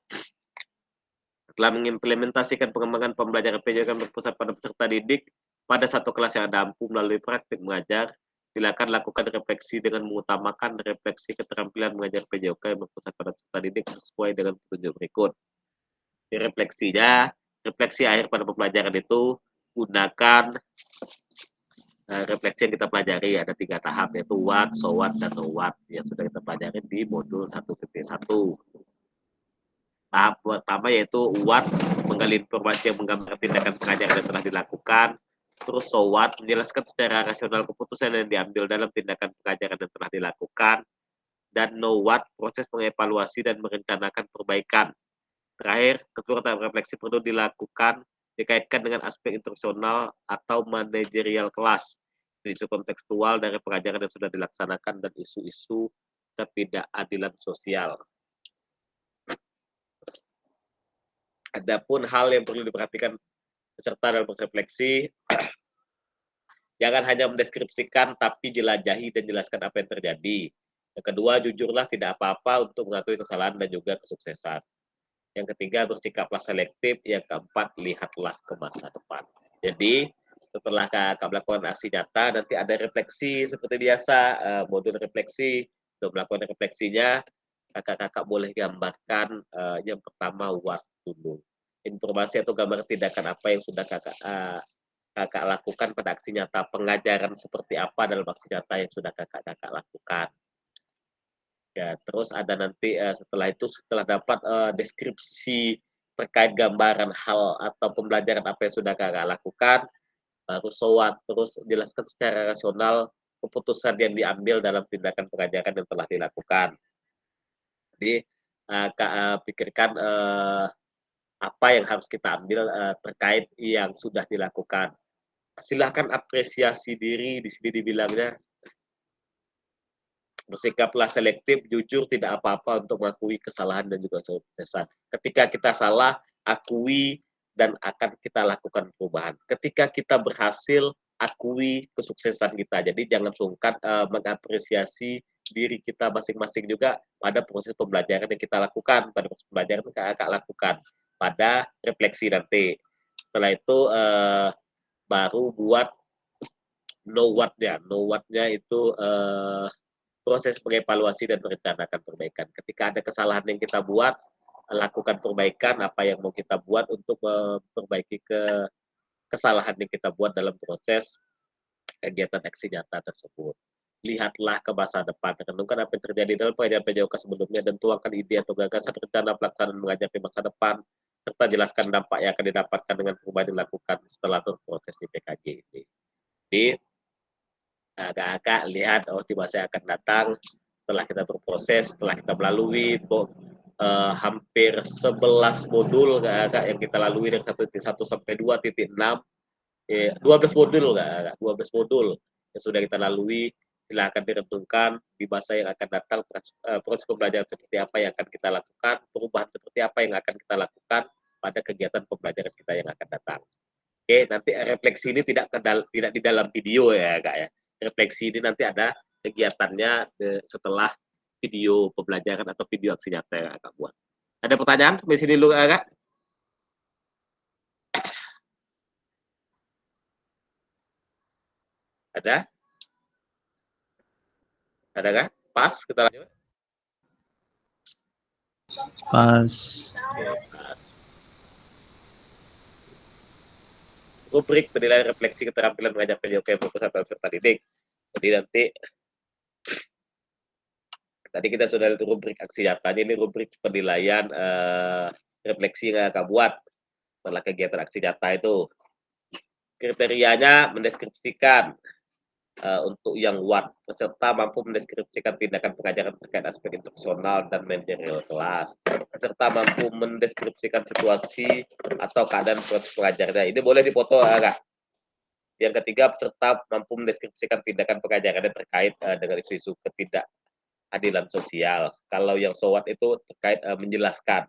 Setelah mengimplementasikan pengembangan pembelajaran PJOK yang berpusat pada peserta didik pada satu kelas yang ada ampuh melalui praktik mengajar, silakan lakukan refleksi dengan mengutamakan refleksi keterampilan mengajar PJOK yang berpusat pada peserta didik sesuai dengan petunjuk berikut. Di refleksinya, refleksi akhir pada pembelajaran itu gunakan refleksi yang kita pelajari ada 3 tahap, yaitu what, so what, dan no what yang sudah kita pelajari di modul 1.1. Tahap pertama yaitu what, menggali informasi yang menggambarkan tindakan pengajaran yang telah dilakukan. Terus so what, menjelaskan secara rasional keputusan yang diambil dalam tindakan pengajaran yang telah dilakukan. Dan no what, proses mengevaluasi dan merencanakan perbaikan. Terakhir, keseluruhan tahap refleksi perlu dilakukan dikaitkan dengan aspek instruksional atau manajerial kelas, isu kontekstual dari pengajaran yang sudah dilaksanakan, dan isu-isu ketidakadilan sosial. Adapun hal yang perlu diperhatikan peserta dalam proses refleksi, Jangan hanya mendeskripsikan, tapi jelajahi dan jelaskan apa yang terjadi. Yang kedua, jujurlah tidak apa-apa untuk mengakui kesalahan dan juga kesuksesan. Yang ketiga, bersikaplah selektif. Yang keempat, lihatlah ke masa depan. Jadi, setelah kakak melakukan aksi nyata, nanti ada refleksi seperti biasa, modul refleksi. Untuk melakukan refleksinya, kakak-kakak boleh gambarkan yang pertama, what dulu. Informasi atau gambar tindakan apa yang sudah kakak lakukan pada aksi nyata, pengajaran seperti apa dalam aksi nyata yang sudah kakak lakukan. Ya, terus ada nanti setelah itu, setelah dapat deskripsi terkait gambaran hal atau pembelajaran apa yang sudah kakak lakukan, baru SWOT, terus jelaskan secara rasional keputusan yang diambil dalam tindakan pengajaran yang telah dilakukan. Jadi pikirkan apa yang harus kita ambil terkait yang sudah dilakukan. Silahkan apresiasi diri, di sini dibilangnya bersikaplah selektif, jujur, tidak apa-apa untuk mengakui kesalahan dan juga kesuksesan. Ketika kita salah, akui dan akan kita lakukan perubahan. Ketika kita berhasil, akui kesuksesan kita. Jadi jangan sungkan mengapresiasi diri kita masing-masing juga pada proses pembelajaran yang kita lakukan, pada proses pembelajaran yang kakak lakukan, pada refleksi nanti. Setelah itu baru buat know what-nya. Know what-nya itu proses mengevaluasi dan merencanakan perbaikan. Ketika ada kesalahan yang kita buat, lakukan perbaikan apa yang mau kita buat untuk memperbaiki kesalahan yang kita buat dalam proses kegiatan aksi nyata tersebut. Lihatlah ke masa depan, renungkan apa yang terjadi dalam pengajaran PJOK sebelumnya dan tuangkan ide atau gagasan rencana pelaksanaan mengajar di masa depan, serta jelaskan dampak yang akan didapatkan dengan perubahan yang dilakukan setelah proses di PKJ ini. Jadi, kakak lihat di masa yang akan datang, setelah kita berproses, setelah kita melalui hampir 11 modul kakak yang kita lalui dari 1 sampai 2.6, 12 modul kakak, 12 modul yang sudah kita lalui. Silakan direnungkan di masa yang akan datang, proses pembelajaran seperti apa yang akan kita lakukan, perubahan seperti apa yang akan kita lakukan pada kegiatan pembelajaran kita yang akan datang. Oke, nanti refleksi ini tidak di dalam video ya kak ya. Refleksi ini nanti ada kegiatannya setelah video pembelajaran atau video aksi nyata yang kakak buat. Ada pertanyaan sampai sini dulu kakak? Ada? Ada kah? Pas, kita lanjut. Pas. Oke, pas. Rubrik penilaian refleksi keterampilan mengajar PJOK fokus atau peserta didik. Jadi nanti tadi kita sudah lihat rubrik aksi nyatanya, ini rubrik penilaian refleksi yang kakak buat setelah kegiatan aksi nyata itu. Kriterianya mendeskripsikan untuk yang what, peserta mampu mendeskripsikan tindakan pengajaran terkait aspek instruksional dan manajerial kelas. Peserta mampu mendeskripsikan situasi atau keadaan proses pengajarannya. Ini boleh dipoto kak. Yang ketiga, peserta mampu mendeskripsikan tindakan pengajarannya terkait dengan isu-isu ketidakadilan sosial. Kalau yang SWOT itu terkait menjelaskan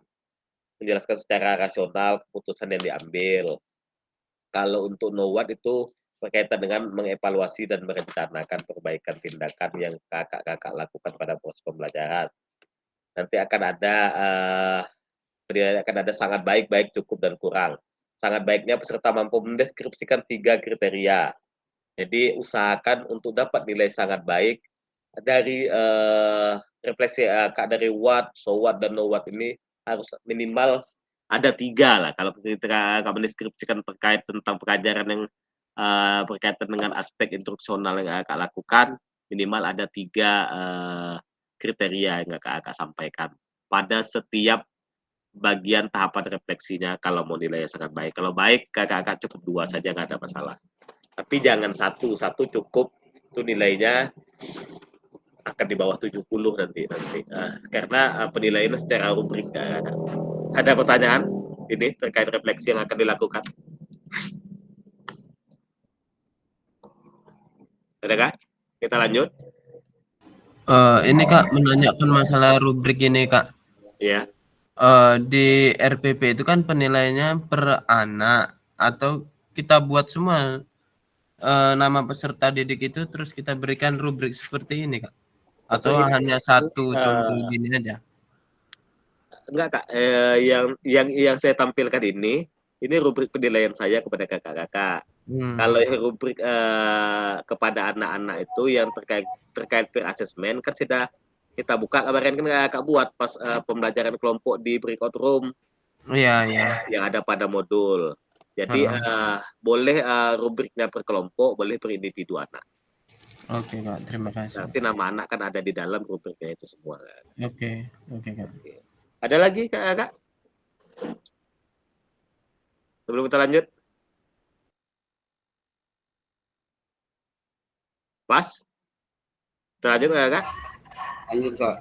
secara rasional keputusan yang diambil. Kalau untuk know what itu berkaitan dengan mengevaluasi dan merencanakan perbaikan tindakan yang kakak-kakak lakukan pada proses pembelajaran. Nanti akan ada sangat baik, cukup, dan kurang. Sangat baiknya peserta mampu mendeskripsikan 3 kriteria. Jadi usahakan untuk dapat nilai sangat baik dari refleksi dari what, so what, dan know what ini harus minimal ada 3 lah. Kalau kita mendeskripsikan terkait tentang pengajaran yang berkaitan dengan aspek instruksional yang kakak lakukan, minimal ada 3 kriteria yang kakak sampaikan pada setiap bagian tahapan refleksinya. Kalau mau nilainya sangat baik, kalau baik kakak cukup 2 saja, nggak ada masalah. Tapi jangan satu cukup, itu nilainya akan di bawah 70 nanti. Karena penilaiannya secara rubrik. Ada pertanyaan ini terkait refleksi yang akan dilakukan? Adakah? Kita lanjut. Ini kak, menanyakan masalah rubrik ini kak. Iya. Di RPP itu kan penilaiannya per anak atau kita buat semua nama peserta didik itu terus kita berikan rubrik seperti ini, Kak? Atau Maksudnya hanya satu ini, contoh gini aja? enggak Kak, yang saya tampilkan ini rubrik penilaian saya kepada kakak-kakak. Kalau yang rubrik kepada anak-anak itu yang terkait peer assessment kan sudah kita buka kemarin kan kakak buat pas pembelajaran kelompok di breakout room Iya, iya. yang ada pada modul. Jadi boleh rubriknya per kelompok, boleh per individu anak. Oke, Kak, terima kasih. Nanti nama anak kan ada di dalam rubriknya itu semua. Oke, Kak. Oke. Ada lagi kakak? Sebelum kita lanjut. Pas? Kita lanjut kakak? Lanjut, Kak.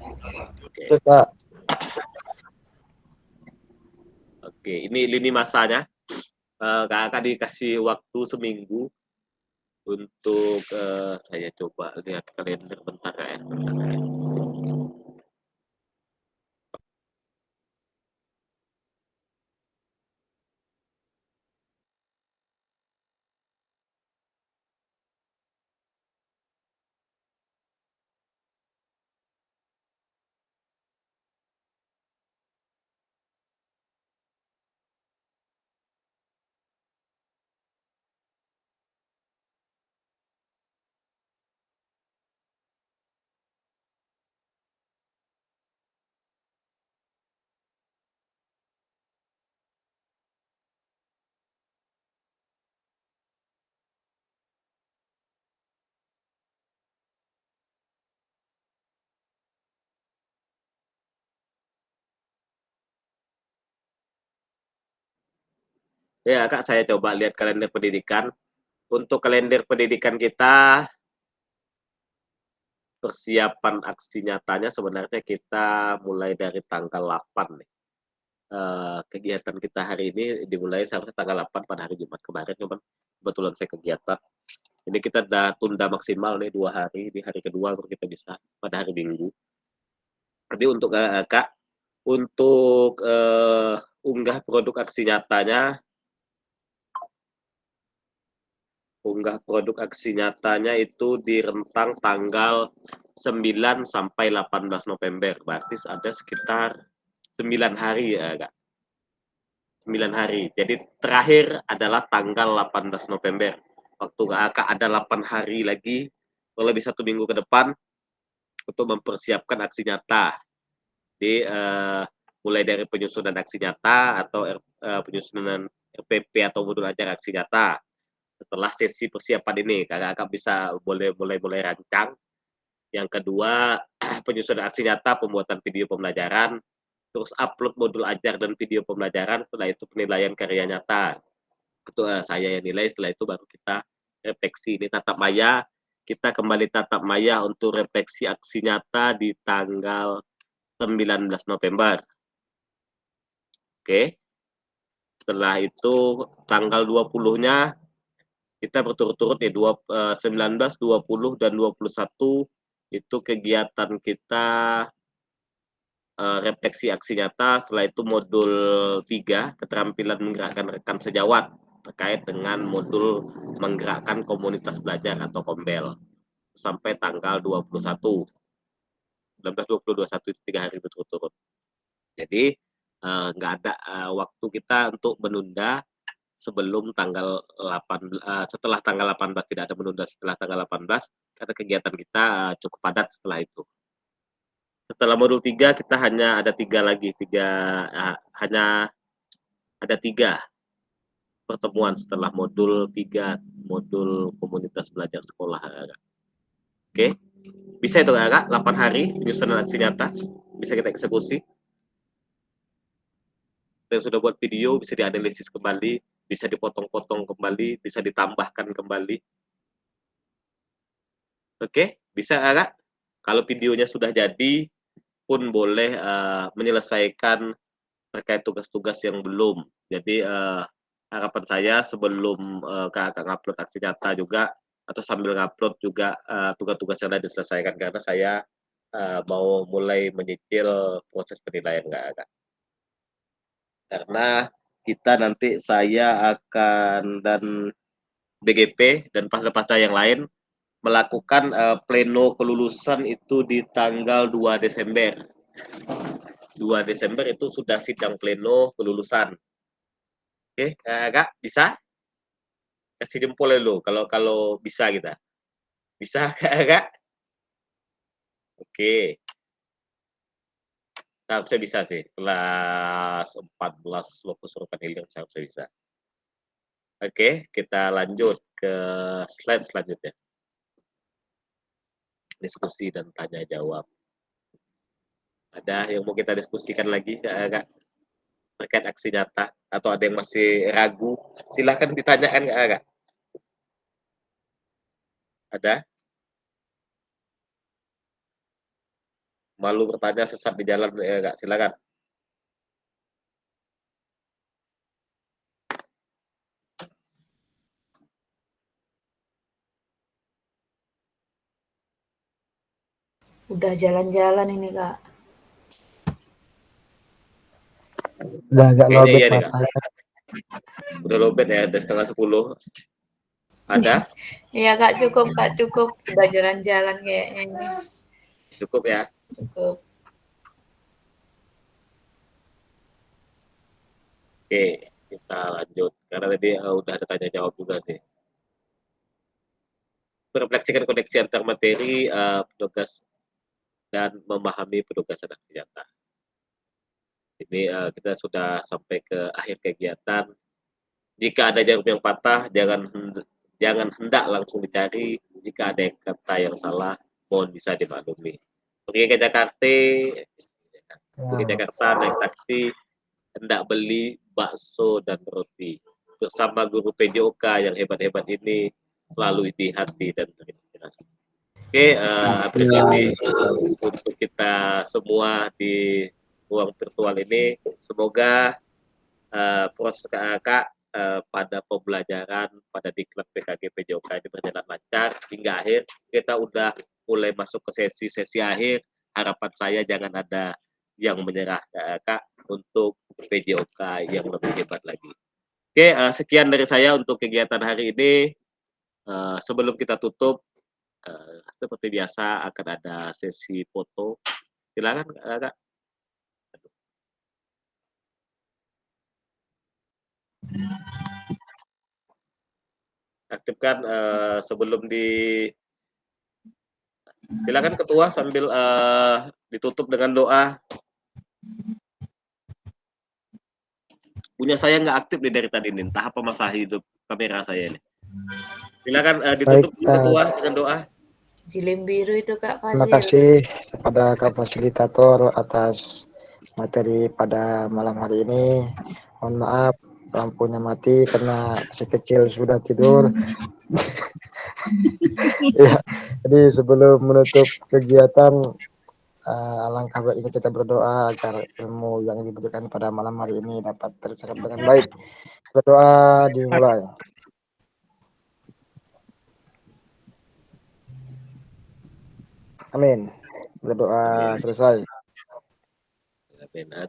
Oke. Kak. Oke, ini lini masanya. Kakak dikasih waktu seminggu untuk saya coba lihat kalender bentar ya. Ya, Kak, saya coba lihat kalender pendidikan. Untuk kalender pendidikan kita, persiapan aksi nyatanya sebenarnya kita mulai dari tanggal 8 nih. Kegiatan kita hari ini dimulai seharusnya tanggal 8 pada hari Jumat kemarin, cuman kebetulan saya kegiatan. Ini kita udah tunda maksimal nih 2 hari, di hari kedua baru kita bisa pada hari Minggu. Jadi untuk Kak, untuk unggah produk aksi nyatanya itu di rentang tanggal 9 sampai 18 November. Berarti ada sekitar 9 hari ya, Kak. 9 hari. Jadi terakhir adalah tanggal 18 November. Waktu Kak ada 8 hari lagi, kurang lebih 1 minggu ke depan untuk mempersiapkan aksi nyata. Di mulai dari penyusunan aksi nyata atau penyusunan RPP atau modul ajar aksi nyata. Setelah sesi persiapan ini, kakak bisa mulai rancang. Yang kedua, penyusunan aksi nyata, pembuatan video pembelajaran, terus upload modul ajar dan video pembelajaran, setelah itu penilaian karya nyata. Itu saya yang nilai, setelah itu baru kita refleksi. Ini tatap maya, kita kembali tatap maya untuk refleksi aksi nyata di tanggal 19 November. Oke. Setelah itu tanggal 20-nya kita berturut-turut nih 19, 20 dan 21 itu kegiatan kita refleksi aksi nyata. Setelah itu modul 3 keterampilan menggerakkan rekan sejawat terkait dengan modul menggerakkan komunitas belajar atau kombel sampai tanggal 21. 19, 20, 21 itu 3 hari berturut-turut. Jadi nggak ada waktu kita untuk menunda sebelum tanggal 8 setelah tanggal 18 tidak ada menunda setelah tanggal 18 karena kegiatan kita cukup padat setelah itu. Setelah modul 3 kita hanya ada 3 lagi, hanya ada 3 pertemuan setelah modul 3, modul komunitas belajar sekolah. Oke. Bisa itu Kak, 8 hari penyusunan aksi nyata, bisa kita eksekusi. Dan sudah buat video, bisa dianalisis kembali, bisa dipotong-potong kembali, bisa ditambahkan kembali. Oke, bisa Kak? Kalau videonya sudah jadi, pun boleh menyelesaikan terkait tugas-tugas yang belum. Jadi harapan saya sebelum Kakak ngupload aksi nyata juga, atau sambil ngupload juga tugas-tugas yang sudah diselesaikan, karena saya mau mulai menyicil proses penilaian Kak. Karena kita nanti saya akan BGP dan pasda-pasda yang lain melakukan pleno kelulusan itu di tanggal 2 Desember. 2 Desember itu sudah sidang pleno kelulusan. Oke, Kak, bisa? Kasih jempol dulu kalau bisa kita. Bisa, Kak? Oke. Seharusnya bisa sih. Kelas 14 lokus hurufan hilir seharusnya bisa. Oke, kita lanjut ke slide selanjutnya. Diskusi dan tanya jawab. Ada yang mau kita diskusikan lagi, Kak? Terkait aksi nyata atau ada yang masih ragu? Silahkan ditanyakan, Kak. Ada? Malu bertanya sesat di jalan, Kak? Silakan. Udah jalan-jalan ini, Kak. Udah agak Kayaknya lobet iya nih, Kak. matanya. Udah lobet ya, udah 9:30. Ada? Iya, Kak, cukup, Kak, cukup. Udah jalan-jalan kayaknya ini. Cukup ya? Cukup. Oke, kita lanjut. Karena tadi udah ada tanya jawab juga sih. Merefleksikan koneksi antar materi petugas dan memahami penugasan aksi nyata. Ini kita sudah sampai ke akhir kegiatan. Jika ada jarum yang patah, jangan hendak langsung dicari. Jika ada kata yang salah, mohon bisa dimaklumi. Pergi ke Jakarta naik taksi, hendak beli bakso dan roti. Bersama guru PJOK yang hebat-hebat ini selalu di hati dan terinspirasi. Oke, apresiasi untuk kita semua di ruang virtual ini. Semoga proses Kakak pada pembelajaran pada diklat PKG PJOK ini berjalan lancar hingga akhir. Kita udah mulai masuk ke sesi akhir. Harapan saya jangan ada yang menyerah, Kak, untuk PJOK yang lebih hebat lagi. Oke, sekian dari saya untuk kegiatan hari ini. Sebelum kita tutup, seperti biasa akan ada sesi foto. Silakan, Kak. Aktifkan sebelum silakan ketua sambil ditutup dengan doa. Punya saya nggak aktif nih dari tadi nih, entah apa masalah hidup kamera saya ini. Silakan ditutup ketua dengan doa. Jilin biru itu, Kak Fazil. Terima kasih kepada Kak Fasilitator atas materi pada malam hari ini. Mohon maaf lampunya mati karena si kecil sudah tidur. Ya, jadi sebelum menutup kegiatan, alangkah baiknya kita berdoa agar ilmu yang diberikan pada malam hari ini dapat terserap dengan baik. Berdoa dimulai. Amin. Berdoa selesai.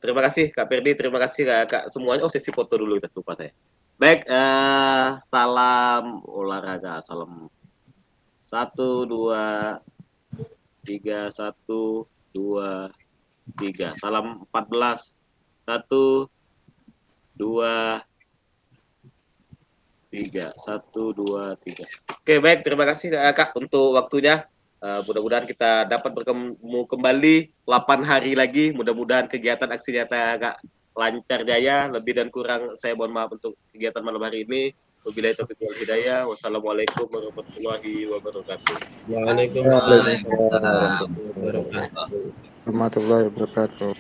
Terima kasih Kak Ferdi, terima kasih Kak semuanya. Oh, sesi foto dulu kita lupa saya. Baik, salam olahraga, salam 1, 2, 3, 1, 2, 3. Salam 14. 1, 2, 3. 1, 2, 3. Oke, baik, terima kasih Kak untuk waktunya. Mudah-mudahan kita dapat bertemu kembali 8 hari lagi. Mudah-mudahan kegiatan aksi nyata Kak lancar jaya. Lebih dan kurang saya mohon maaf untuk kegiatan malam hari ini. Wabillahi taufiq wal hidayah. Wassalamualaikum warahmatullahi wabarakatuh. Waalaikumsalam warahmatullahi wabarakatuh.